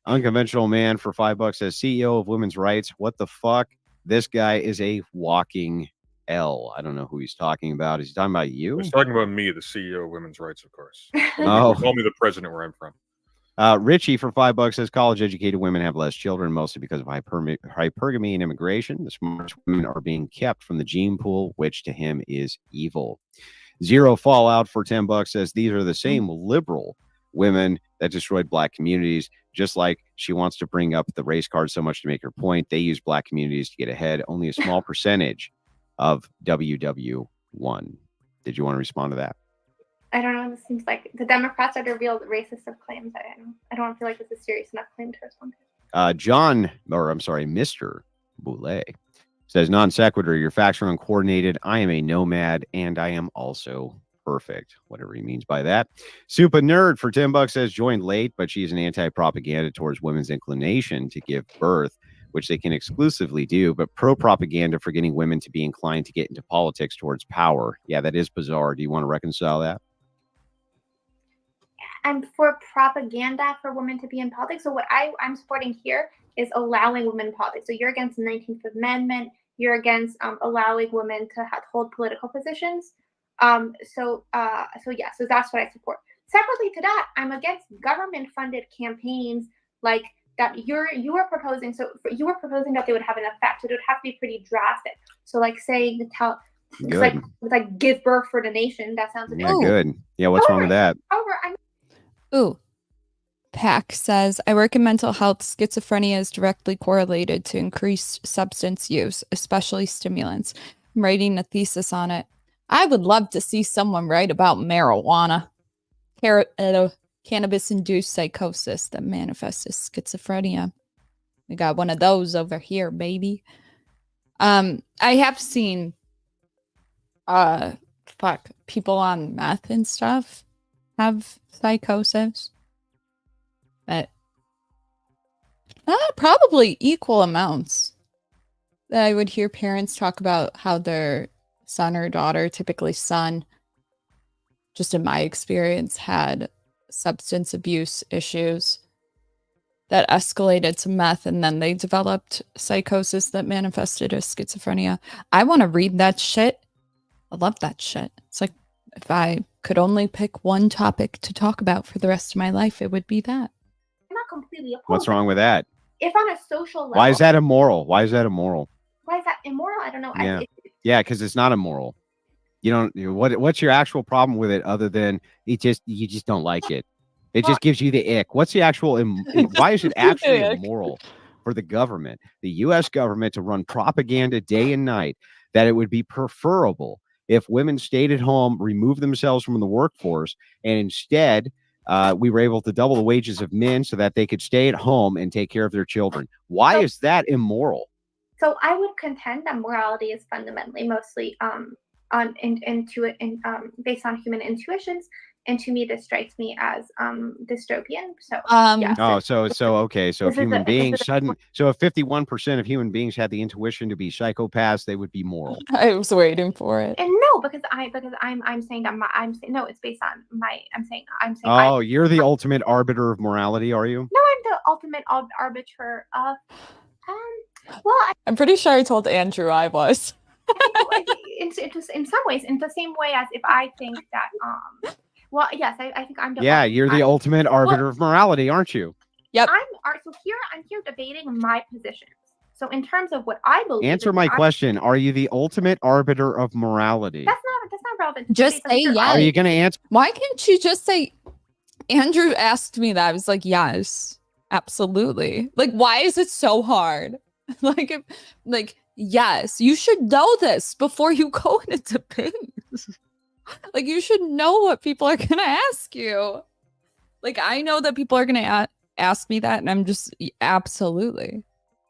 Unconventional Man for $5 says, CEO of Women's Rights. What the fuck? This guy is a walking L. I don't know who he's talking about. Is he talking about you? He's talking about me, the CEO of Women's Rights, of course. Oh, call me the president where I'm from. Richie for $5 says, college-educated women have less children, mostly because of hypergamy and immigration. The smartest women are being kept from the gene pool, which to him is evil. Zero Fallout for $10 says, these are the same liberal women that destroyed black communities. Just like she wants to bring up the race card so much to make her point, they use black communities to get ahead. Only a small percentage of WW won. Did you want to respond to that? I don't know. This seems like the Democrats are the real racist of claims. I don't feel like this is serious enough claim to respond to. Mr. Boulet says, non sequitur, your facts are uncoordinated. I am a nomad and I am also perfect, whatever he means by that. Super Nerd for $10 says, joined late, but she's an anti-propaganda towards women's inclination to give birth. which they can exclusively do, but pro-propaganda for getting women to be inclined to get into politics towards power. Yeah, that is bizarre. Do you want to reconcile that? I'm for propaganda for women to be in politics. So what I'm supporting here is allowing women in politics. So you're against the 19th Amendment. You're against allowing women to hold political positions. So that's what I support. Separately to that, I'm against government-funded campaigns like that you were proposing. So you were proposing that they would have an effect. So it would have to be pretty drastic. So like saying like give birth for the nation. That sounds yeah, good. Yeah, what's wrong with that? However, I'm Ooh. Pack says, I work in mental health. Schizophrenia is directly correlated to increased substance use, especially stimulants. I'm writing a thesis on it. I would love to see someone write about marijuana, cannabis-induced psychosis that manifests as schizophrenia. We got one of those over here, baby. I have seen people on meth and stuff have psychosis. But probably equal amounts. I would hear parents talk about how their son or daughter, typically son, just in my experience, had substance abuse issues that escalated to meth, and then they developed psychosis that manifested as schizophrenia. I want to read that shit. I love that shit. It's like, if I could only pick one topic to talk about for the rest of my life, it would be that. not completely opposed. What's wrong with that? If on a social level. Why is that immoral? Why is that immoral? Why is that immoral? I don't know. Yeah, because it's not immoral. What's your actual problem with it other than you just don't like it? It just gives you the ick. What's the actual why is it actually immoral for the government, the US government, to run propaganda day and night that it would be preferable if women stayed at home, removed themselves from the workforce, and instead we were able to double the wages of men so that they could stay at home and take care of their children? Why is that immoral? So I would contend that morality is fundamentally mostly based on human intuitions, and to me this strikes me as dystopian. So So if human beings so if 51% of human beings had the intuition to be psychopaths, they would be moral. I was waiting for it. And no, because I'm saying that no, it's based on I'm saying you're the ultimate arbiter of morality, are you? No, I'm the ultimate arbiter of I'm pretty sure I told Andrew I was. in some ways, in the same way as if I think that I think I'm the you're the ultimate arbiter of morality, aren't you? Yep. I'm here debating my positions. So in terms of what I believe, answer my question: are you the ultimate arbiter of morality? That's not relevant. Just say yes. Are you going to answer? Why can't you just say? Andrew asked me that. I was like, yes, absolutely. Like, why is it so hard? Yes, you should know this before you go into debate. Like, you should know what people are going to ask you. Like, I know that people are going to ask me that, and I'm just, absolutely.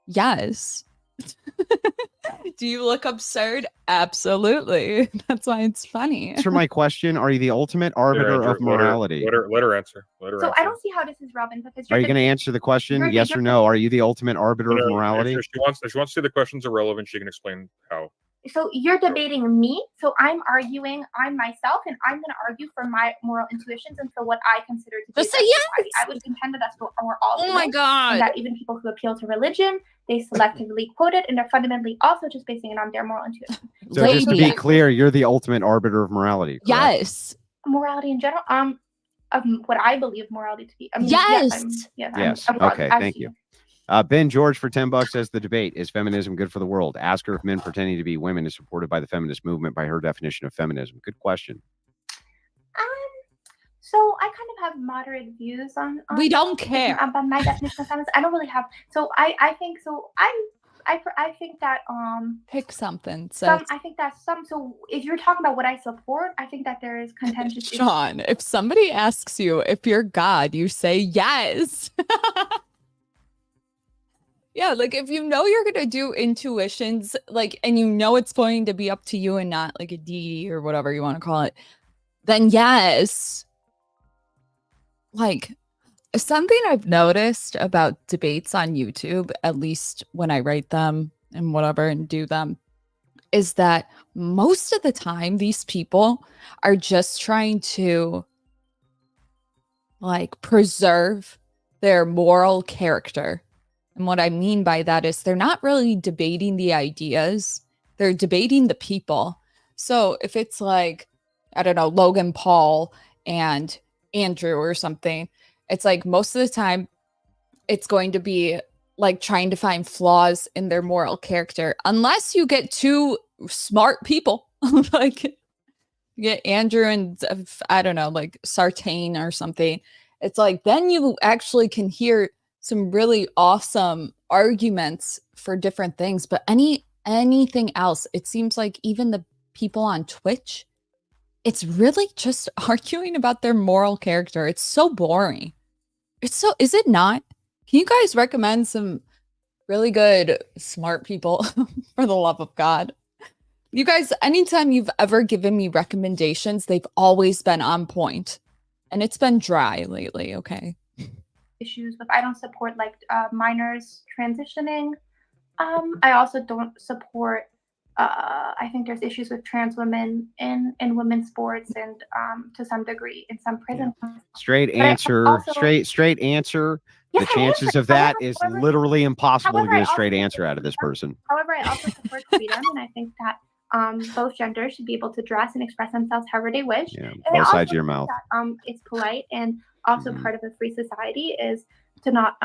Yes. Do you look absurd? Absolutely. That's why it's funny. Answer my question. Are you the ultimate arbiter of morality? Let her answer. I don't see how this is relevant because are you going to answer the question? Yes or no? Are you the ultimate arbiter of morality? If she wants to say the questions are relevant, she can explain how. So you're debating me. So I'm arguing I'm myself, and I'm going to argue for my moral intuitions and for what I consider to be. Just say yes. I would contend that that's what we're all doing. Oh my god! And that even people who appeal to religion, they selectively quote it, and they're fundamentally also just basing it on their moral intuition. So just to be clear, you're the ultimate arbiter of morality. Correct? Yes. Morality in general. Of what I believe morality to be. I mean, yes. Okay. Thank you. Ben George for $10 says the debate is feminism good for the world? Ask her if men pretending to be women is supported by the feminist movement by her definition of feminism. Good question. So I kind of have moderate views on we don't care about my definition of feminism. I don't really have. So I think so. I think that pick something. So I think that So if you're talking about what I support, I think that there is contentious. Sean, if somebody asks you if you're God, you say yes. Yeah, like if you know you're gonna do intuitions, like, and you know it's going to be up to you and not like a D or whatever you want to call it, then yes. Like, Something I've noticed about debates on YouTube, at least when I write them and whatever and do them, is that most of the time these people are just trying to like preserve their moral character. And what I mean by that is they're not really debating the ideas, they're debating the people. So if it's like, I don't know, Logan Paul and Andrew or something, it's like most of the time it's going to be like trying to find flaws in their moral character, unless you get two smart people like you get Andrew and I don't know, like Sartain or something. It's like then you actually can hear some really awesome arguments for different things. But anything else, it seems like even the people on Twitch, it's really just arguing about their moral character. It's so boring. It's so, is it not? Can you guys recommend some really good smart people for the love of God? You guys, anytime you've ever given me recommendations, they've always been on point. And it's been dry lately, okay? Issues with, I don't support like minors transitioning. I also don't support, I think there's issues with trans women in women's sports and to some degree in some prison. Straight answer, straight answer. Yes, the chances of that is literally impossible to get a straight answer out of this person. However, I also support freedom, and I think that both genders should be able to dress and express themselves however they wish. Yeah, and both sides of your mouth. That, it's polite and also part of a free society is to not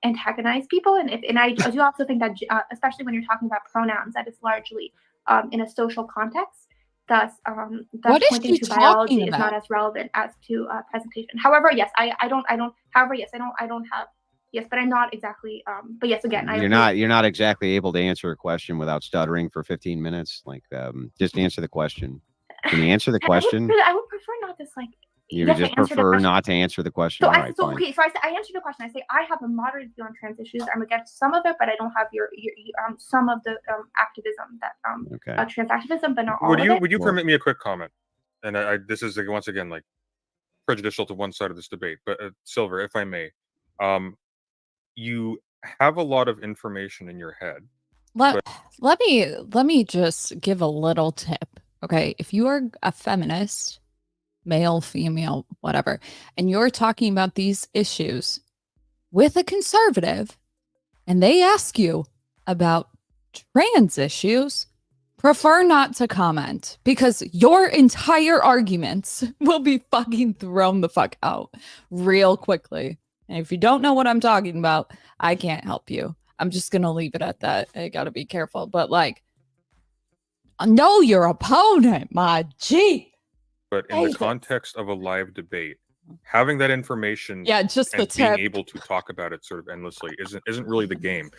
antagonize people. And I do also think that, especially when you're talking about pronouns, that is largely in a social context. Thus, pointing to biology is not as relevant as to presentation. However, yes, I don't. However, yes, I don't have. Yes, but I'm not exactly. But yes, again, you're not exactly able to answer a question without stuttering for 15 minutes. Like, just answer the question. Can you answer the question? I would prefer not this like. You would just prefer not to answer the question. So, All right, so okay, so I answered the question. I say I have a moderate view on trans issues. I'm against some of it, but I don't have your some of the activism that trans activism, but not all of it. Would you permit me a quick comment? And this is once again like prejudicial to one side of this debate, but Silver, if I may, you have a lot of information in your head. Let me just give a little tip. Okay, if you are a feminist, male, female, whatever, and you're talking about these issues with a conservative and they ask you about trans issues, prefer not to comment because your entire arguments will be fucking thrown the fuck out real quickly. And if you don't know what I'm talking about, I can't help you. I'm just going to leave it at that. I got to be careful. But like, know your opponent, my G. But in the context of a live debate, having that information, just and being able to talk about it sort of endlessly isn't really the game.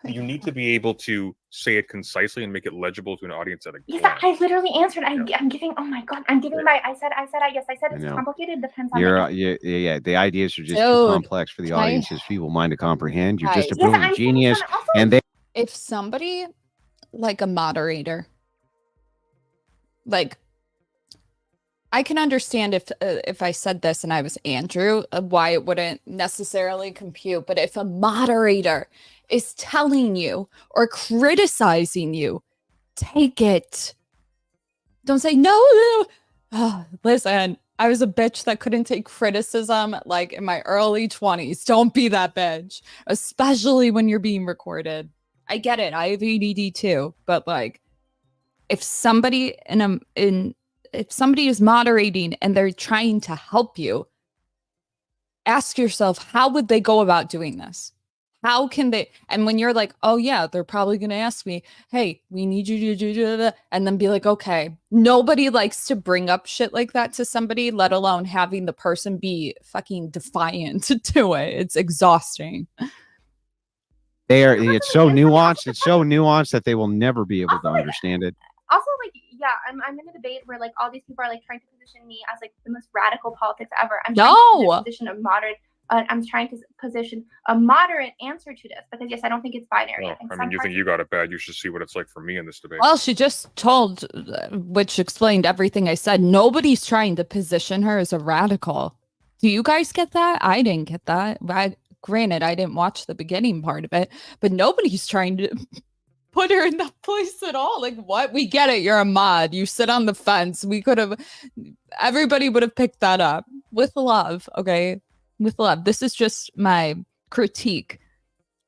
You need to be able to say it concisely and make it legible to an audience at a glance. Yes, I literally answered. I'm giving. Oh my god, I'm giving my. I said. Yes, I said it's complicated. Depends on. Yeah. The ideas are just too complex for the audience's feeble mind to comprehend. You're just a brilliant genius, and if somebody like a moderator, like. I can understand if I said this and I was Andrew, why it wouldn't necessarily compute. But if a moderator is telling you or criticizing you, take it. Don't say, no. Oh, listen, I was a bitch that couldn't take criticism like in my early 20s. Don't be that bitch, especially when you're being recorded. I get it. I have ADD too. But like, if somebody if somebody is moderating and they're trying to help you, ask yourself, how would they go about doing this? How can they? And when you're like, oh yeah, they're probably going to ask me, hey, we need you to do that. And then be like, okay, nobody likes to bring up shit like that to somebody, let alone having the person be fucking defiant to it. It's exhausting. It's so nuanced. It's so nuanced that they will never be able to understand it. Also, like, yeah, I'm in a debate where like all these people are like trying to position me as like the most radical politics ever. I'm trying to position a moderate. I'm trying to position a moderate answer to this because yes, I don't think it's binary. Well, I mean, you think you got it bad? You should see what it's like for me in this debate. Well, she just told, which explained everything I said. Nobody's trying to position her as a radical. Do you guys get that? I didn't get that. Granted, I didn't watch the beginning part of it, but nobody's trying to put her in that place at all. Like, what? We get it. You're a mod. You sit on the fence. Everybody would have picked that up with love. Okay. With love. This is just my critique.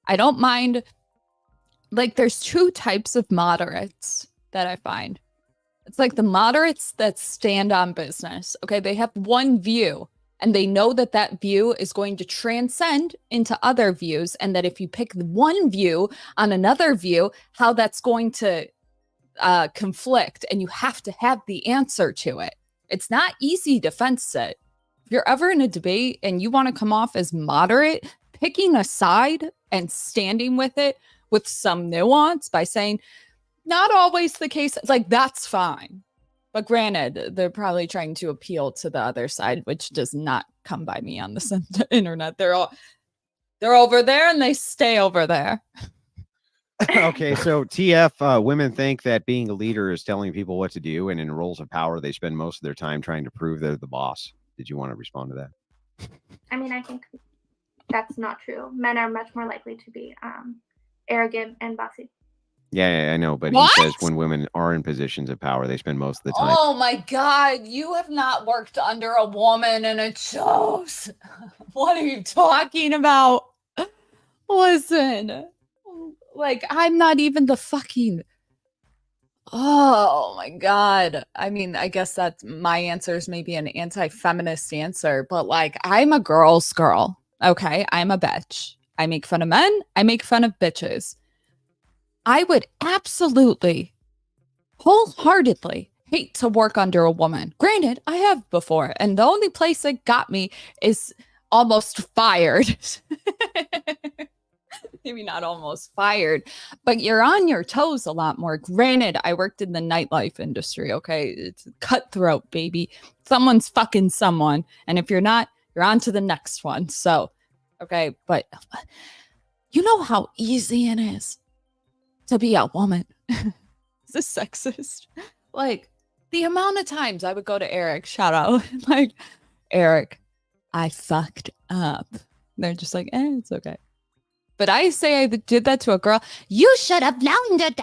I don't mind. Like, there's two types of moderates that I find. It's like the moderates that stand on business. Okay. They have one view and they know that that view is going to transcend into other views. And that if you pick one view on another view, how that's going to conflict, and you have to have the answer to it. It's not easy to fence it. If you're ever in a debate and you want to come off as moderate, picking a side and standing with it with some nuance by saying, not always the case, like, that's fine. But granted, they're probably trying to appeal to the other side, which does not come by me on the internet. They're over there and they stay over there. Okay, so TF, women think that being a leader is telling people what to do, and in roles of power, they spend most of their time trying to prove they're the boss. Did you want to respond to that? I mean, I think that's not true. Men are much more likely to be arrogant and bossy. Yeah, I know, but What? he says when women are in positions of power, they spend most of the time. Oh my God, you have not worked under a woman and it shows. What are you talking about? Listen, like, I'm not even the fucking. Oh my God. I mean, I guess that's my answer is maybe an anti-feminist answer, but like, I'm a girl's girl. Okay. I'm a bitch. I make fun of men. I make fun of bitches. I would absolutely, wholeheartedly hate to work under a woman. Granted, I have before, and the only place that got me is almost fired. Maybe not almost fired, but you're on your toes a lot more. Granted, I worked in the nightlife industry, okay? It's cutthroat, baby. Someone's fucking someone, and if you're not, you're on to the next one. So, okay, but you know how easy it is to be a woman. Is this sexist? Like, the amount of times I would go to Eric, shout out, like, Eric, I fucked up. They're just like, it's okay. But I say I did that to a girl. You should have known that.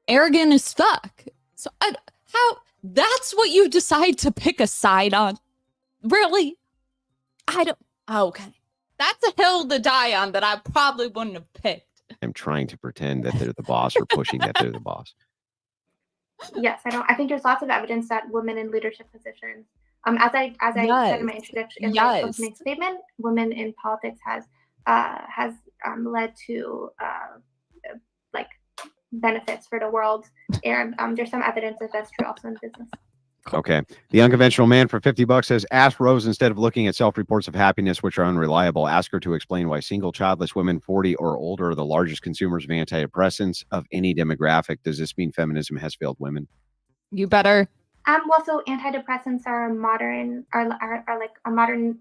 Arrogant as fuck. So how? That's what you decide to pick a side on? Really? I don't. Okay. That's a hill to die on that I probably wouldn't have picked. I'm trying to pretend that they're the boss or pushing that they're the boss. Yes, I think there's lots of evidence that women in leadership positions, as I said in my introduction, in my opening statement, women in politics has led to like benefits for the world, and there's some evidence that that's true also in business. Okay. The unconventional man for $50 says, ask Rose instead of looking at self-reports of happiness, which are unreliable. Ask her to explain why single childless women 40 or older are the largest consumers of antidepressants of any demographic. Does this mean feminism has failed women? You better. Well, so antidepressants are like a modern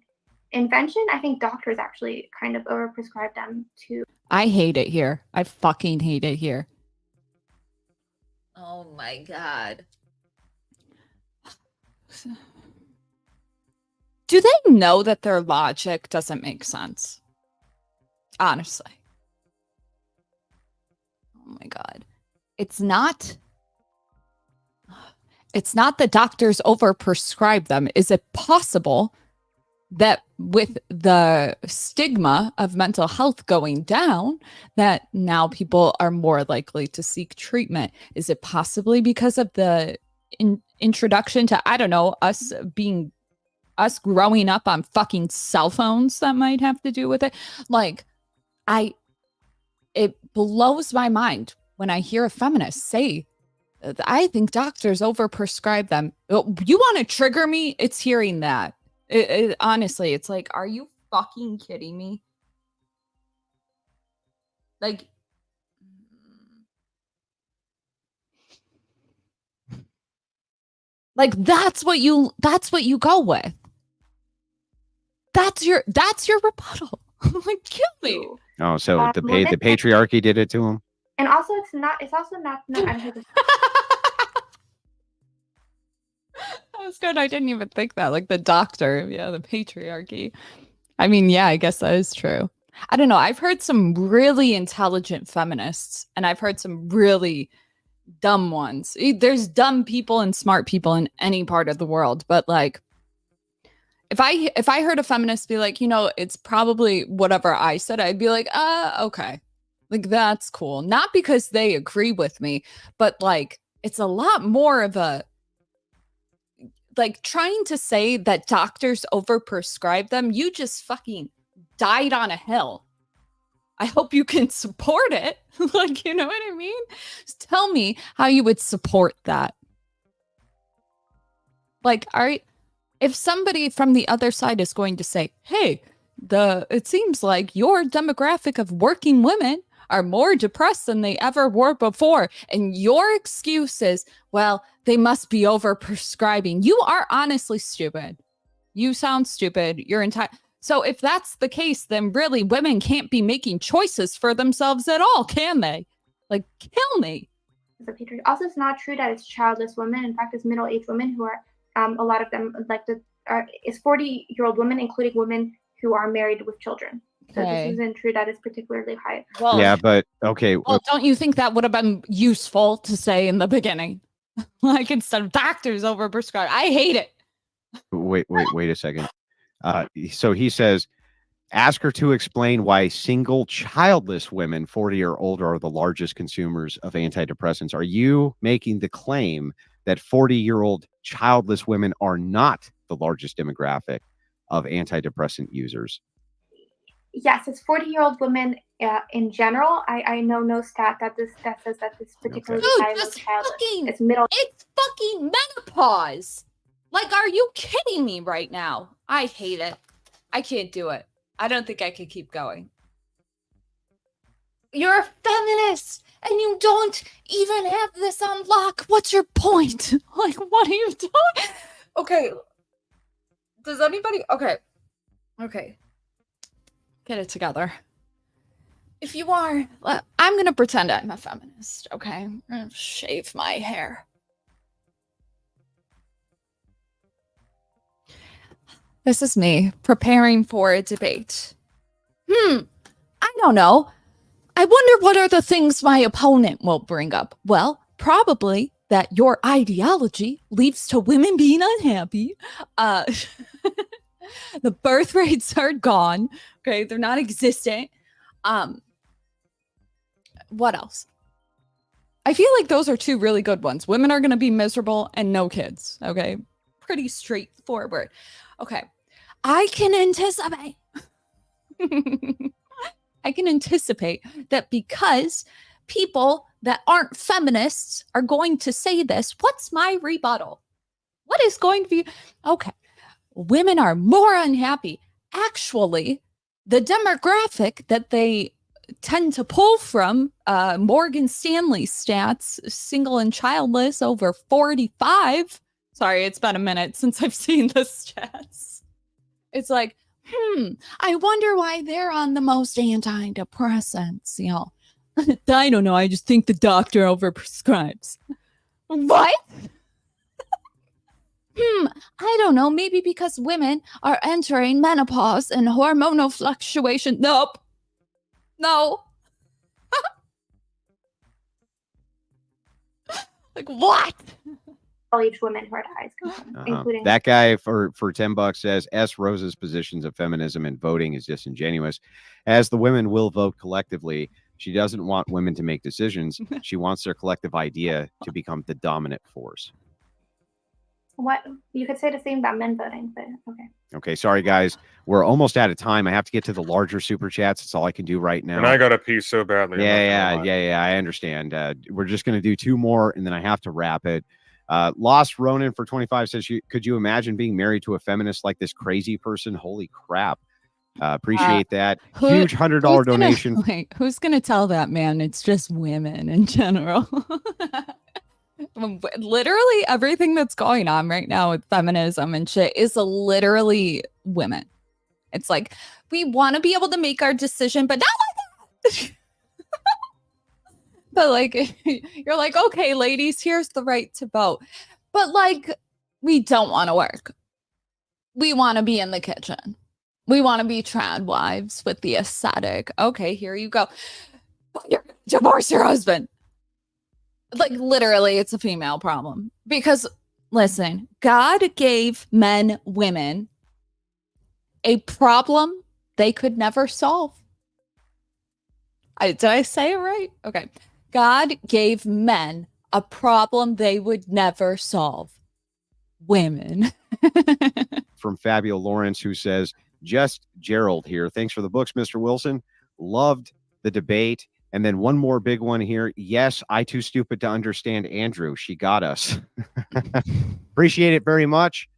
invention. I think doctors actually kind of overprescribe them too. I hate it here. I fucking hate it here. Oh my God. Do they know that their logic doesn't make sense? Honestly. Oh my God. It's not the doctors overprescribe them. Is it possible that with the stigma of mental health going down, that now people are more likely to seek treatment? Is it possibly because of the introduction to, I don't know, us growing up on fucking cell phones that might have to do with it? Like, it blows my mind when I hear a feminist say, I think doctors overprescribe them. You want to trigger me? It's hearing that. Honestly, it's like, are you fucking kidding me? Like, that's what you go with. That's your rebuttal. Like, kill me. Oh, so the patriarchy did it to him? And also it's also not I was good. I didn't even think that. Like the doctor. Yeah, the patriarchy. I mean, yeah, I guess that is true. I don't know. I've heard some really intelligent feminists, and I've heard some really dumb ones. There's dumb people and smart people in any part of the world, but like if I heard a feminist be like, it's probably whatever I said, I'd be like, okay. Like that's cool. Not because they agree with me, but like it's a lot more of a like trying to say that doctors overprescribe them. You just fucking died on a hill. I hope you can support it. Like, you know what I mean? Just tell me how you would support that. Like, all right, if somebody from the other side is going to say, hey, it seems like your demographic of working women are more depressed than they ever were before. And your excuse is, well, they must be overprescribing. You are honestly stupid. You sound stupid. You're entire. So if that's the case, then really women can't be making choices for themselves at all, can they? Like, kill me. Also, it's not true that it's childless women. In fact, it's middle-aged women who are, a lot of them, like it's 40-year-old women, including women who are married with children. So this isn't true that it's particularly high. Well, yeah, but okay. Well, don't you think that would have been useful to say in the beginning? Like instead of doctors overprescribe. I hate it. Wait a second. So he says, ask her to explain why single childless women 40 or older are the largest consumers of antidepressants. Are you making the claim that 40-year-old childless women are not the largest demographic of antidepressant users? Yes, it's 40-year-old women in general. I know no stat that says that this particularly high of childless. It's fucking menopause. Like, are you kidding me right now? I hate it. I can't do it. I don't think I could keep going. You're a feminist and you don't even have this on lock. What's your point? Like, what are you doing? Okay. Does anybody... Okay. Get it together. If you are... I'm going to pretend I'm a feminist, okay? I'm going to shave my hair. This is me preparing for a debate. I don't know. I wonder what are the things my opponent will bring up. Well, probably that your ideology leads to women being unhappy. The birth rates are gone. Okay, they're not existent. What else? I feel like those are two really good ones. Women are going to be miserable and no kids. Okay, pretty straightforward. Okay, I can anticipate that because people that aren't feminists are going to say this. What's my rebuttal? What is going to be? Okay, women are more unhappy. Actually, the demographic that they tend to pull from, Morgan Stanley stats, single and childless over 45. Sorry, it's been a minute since I've seen the stats. It's like, I wonder why they're on the most antidepressants, I don't know. I just think the doctor overprescribes. What? I don't know. Maybe because women are entering menopause and hormonal fluctuation. Nope. No. Like what? Age women who are the highest component, including that guy for $10 says S. Rose's positions of feminism and voting is disingenuous, as the women will vote collectively. She doesn't want women to make decisions. She wants their collective idea to become the dominant force. What? You could say the same about men voting, but okay. Okay, sorry guys, we're almost out of time. I have to get to the larger super chats. That's all I can do right now. And I got to pee so badly. Yeah. I understand. We're just going to do two more, and then I have to wrap it. Lost Ronan for 25 says, could you imagine being married to a feminist like this crazy person? Holy crap. Appreciate that. Huge $100 donation. Wait, who's going to tell that man? It's just women in general. Literally everything that's going on right now with feminism and shit is literally women. It's like, we want to be able to make our decision, but not like that. But like, you're like, okay, ladies, here's the right to vote. But like, We don't want to work. We want to be in the kitchen. We want to be trad wives with the aesthetic. Okay, here you go. But you're gonna divorce your husband. Like, literally, it's a female problem. Because, listen, God gave men, women a problem they could never solve. Did I say it right? Okay. God gave men a problem they would never solve. Women. From Fabio Lawrence, who says, just Gerald here. Thanks for the books, Mr. Wilson. Loved the debate. And then one more big one here. Yes, I too stupid to understand Andrew. She got us. Appreciate it very much.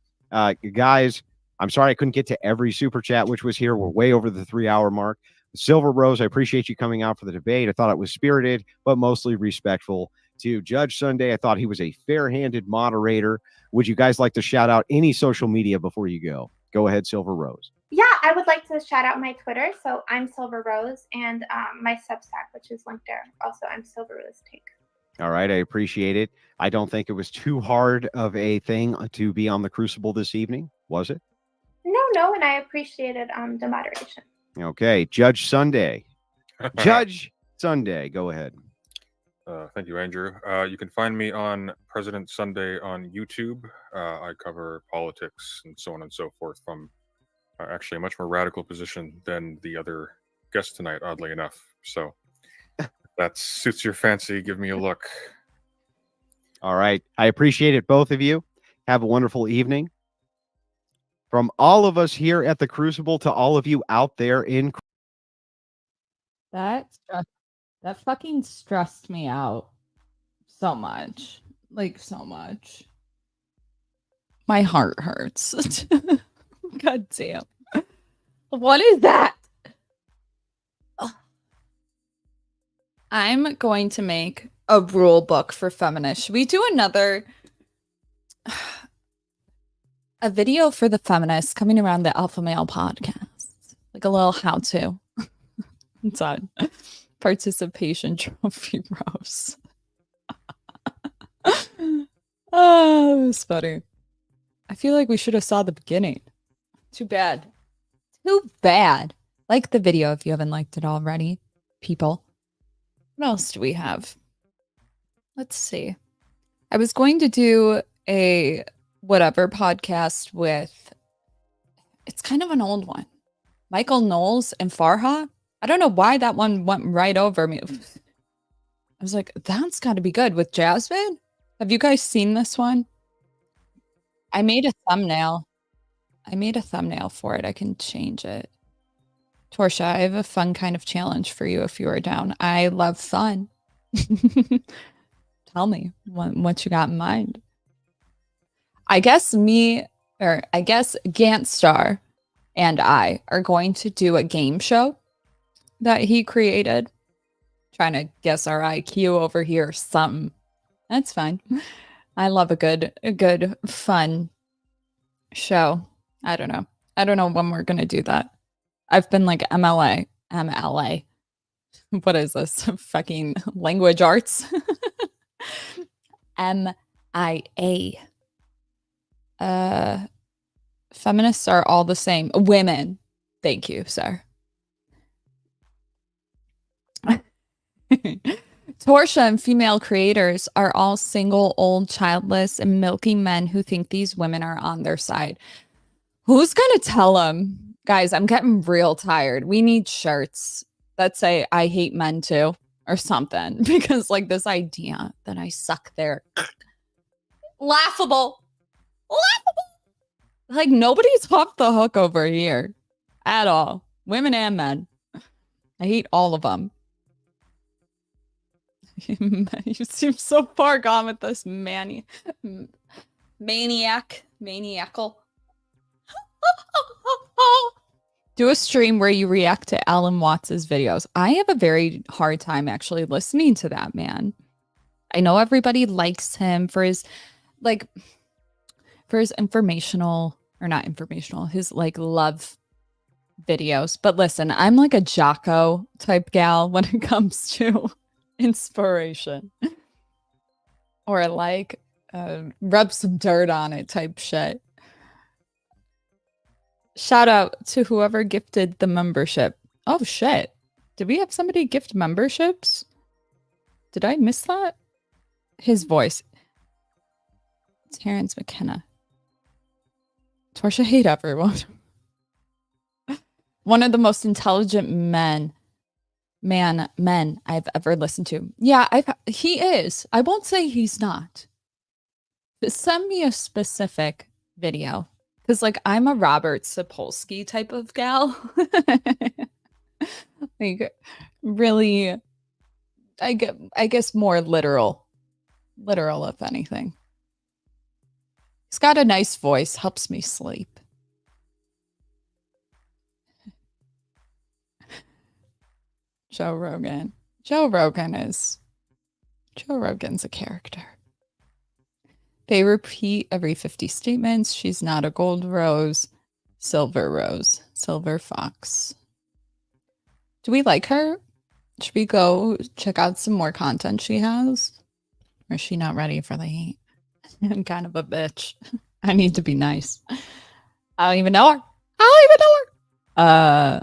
Guys, I'm sorry I couldn't get to every super chat, which was here. We're way over the 3-hour mark. Silver Rose, I appreciate you coming out for the debate. I thought it was spirited, but mostly respectful. To Judge Sunday, I thought he was a fair-handed moderator. Would you guys like to shout out any social media before you go? Go ahead, Silver Rose. Yeah, I would like to shout out my Twitter. So I'm Silver Rose, and my Substack, which is linked there. Also, I'm Silver Rose Take. All right, I appreciate it. I don't think it was too hard of a thing to be on the Crucible this evening, was it? No, and I appreciated the moderation. Okay, Judge Sunday. Judge Sunday, go ahead. Thank you, Andrew. You can find me on President Sunday on YouTube. I cover politics and so on and so forth from actually a much more radical position than the other guest tonight, oddly enough. So if that suits your fancy, give me a look. All right. I appreciate it, both of you. Have a wonderful evening. From all of us here at the Crucible to all of you out there in... That fucking stressed me out so much. Like, so much. My heart hurts. God damn. What is that? Ugh. I'm going to make a rule book for feminists. Should we do another... a video for the feminists coming around the Alpha Male podcast? Like a little how-to. It's on participation trophy roast. Oh, it was funny. I feel like we should have saw the beginning. Too bad. Too bad. Like the video if you haven't liked it already, people. What else do we have? Let's see. I was going to do a whatever podcast with, it's kind of an old one. Michael Knowles and Farha. I don't know why that one went right over me. I was like, that's got to be good with Jazmen. Have you guys seen this one? I made a thumbnail. For it. I can change it. Torshaa, I have a fun kind of challenge for you if you are down. I love fun. Tell me what you got in mind. I guess Gantstar and I are going to do a game show that he created. Trying to guess our IQ over here. Something. That's fine. I love a good fun show. I don't know when we're gonna do that. I've been like MLA. What is this? Fucking language arts. MIA. Feminists are all the same. Women. Thank you, sir. Torshaa and female creators are all single, old, childless, and milky men who think these women are on their side. Who's gonna tell them? Guys, I'm getting real tired. We need shirts that say I hate men too or something, because like this idea that I suck their laughable. Like nobody's off the hook over here at all. Women and men. I hate all of them. You seem so far gone with this maniacal. Do a stream where you react to Alan Watts's videos. I have a very hard time actually listening to that man. I know everybody likes him for his informational, or not informational, his like love videos. But listen, I'm like a Jocko type gal when it comes to inspiration. Or like rub some dirt on it type shit. Shout out to whoever gifted the membership. Oh shit. Did we have somebody gift memberships? Did I miss that? His voice. Terrence McKenna. Torshaa hate everyone. One of the most intelligent men I've ever listened to. Yeah, he is. I won't say he's not. But send me a specific video. Because, like, I'm a Robert Sapolsky type of gal. Like, really, I guess more literal. Literal, if anything. He's got a nice voice. Helps me sleep. Joe Rogan. Joe Rogan's a character. They repeat every 50 statements. She's not a gold rose, silver fox. Do we like her? Should we go check out some more content she has? Or is she not ready for the heat? I'm kind of a bitch. I need to be nice. I don't even know her.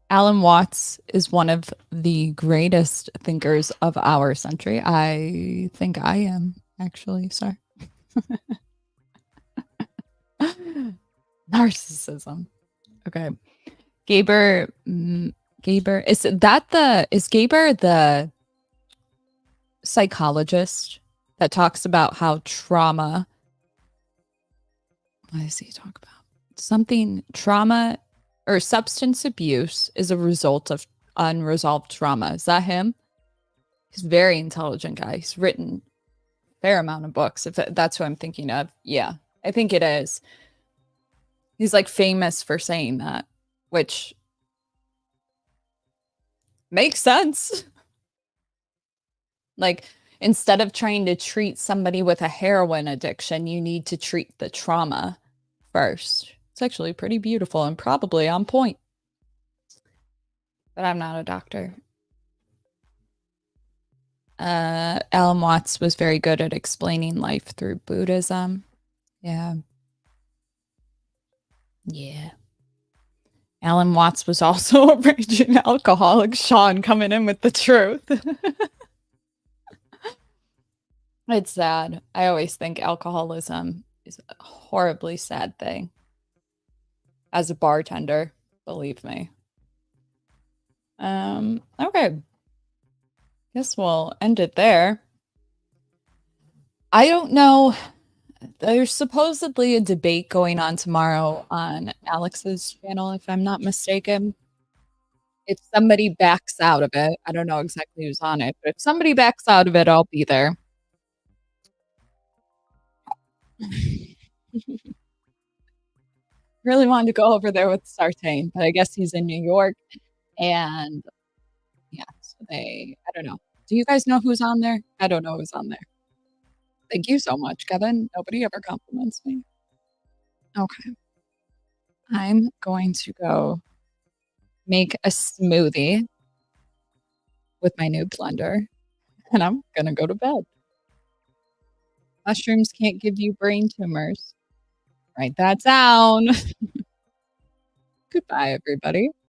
Alan Watts is one of the greatest thinkers of our century. I think I am, actually. Sorry. Narcissism. Okay. Gaber, is Gaber the psychologist that talks about how trauma, what does he talk about? Trauma or substance abuse is a result of unresolved trauma. Is that him? He's a very intelligent guy. He's written a fair amount of books. If that's who I'm thinking of. Yeah, I think it is. He's like famous for saying that, which makes sense. Like, instead of trying to treat somebody with a heroin addiction, you need to treat the trauma first. It's actually pretty beautiful and probably on point. But I'm not a doctor. Alan Watts was very good at explaining life through Buddhism. Yeah. Yeah. Alan Watts was also a raging alcoholic. Sean coming in with the truth. It's sad. I always think alcoholism is a horribly sad thing. As a bartender, believe me. Okay. Guess we'll end it there. I don't know. There's supposedly a debate going on tomorrow on Alex's channel, if I'm not mistaken. If somebody backs out of it, I don't know exactly who's on it, but if somebody backs out of it, I'll be there. Really wanted to go over there with Sartain, but I guess he's in New York. And yeah, so I don't know. Do you guys know who's on there? I don't know who's on there. Thank you so much, Kevin. Nobody ever compliments me. Okay. I'm going to go make a smoothie with my new blender, and I'm going to go to bed. Mushrooms can't give you brain tumors. Write that down. Goodbye, everybody.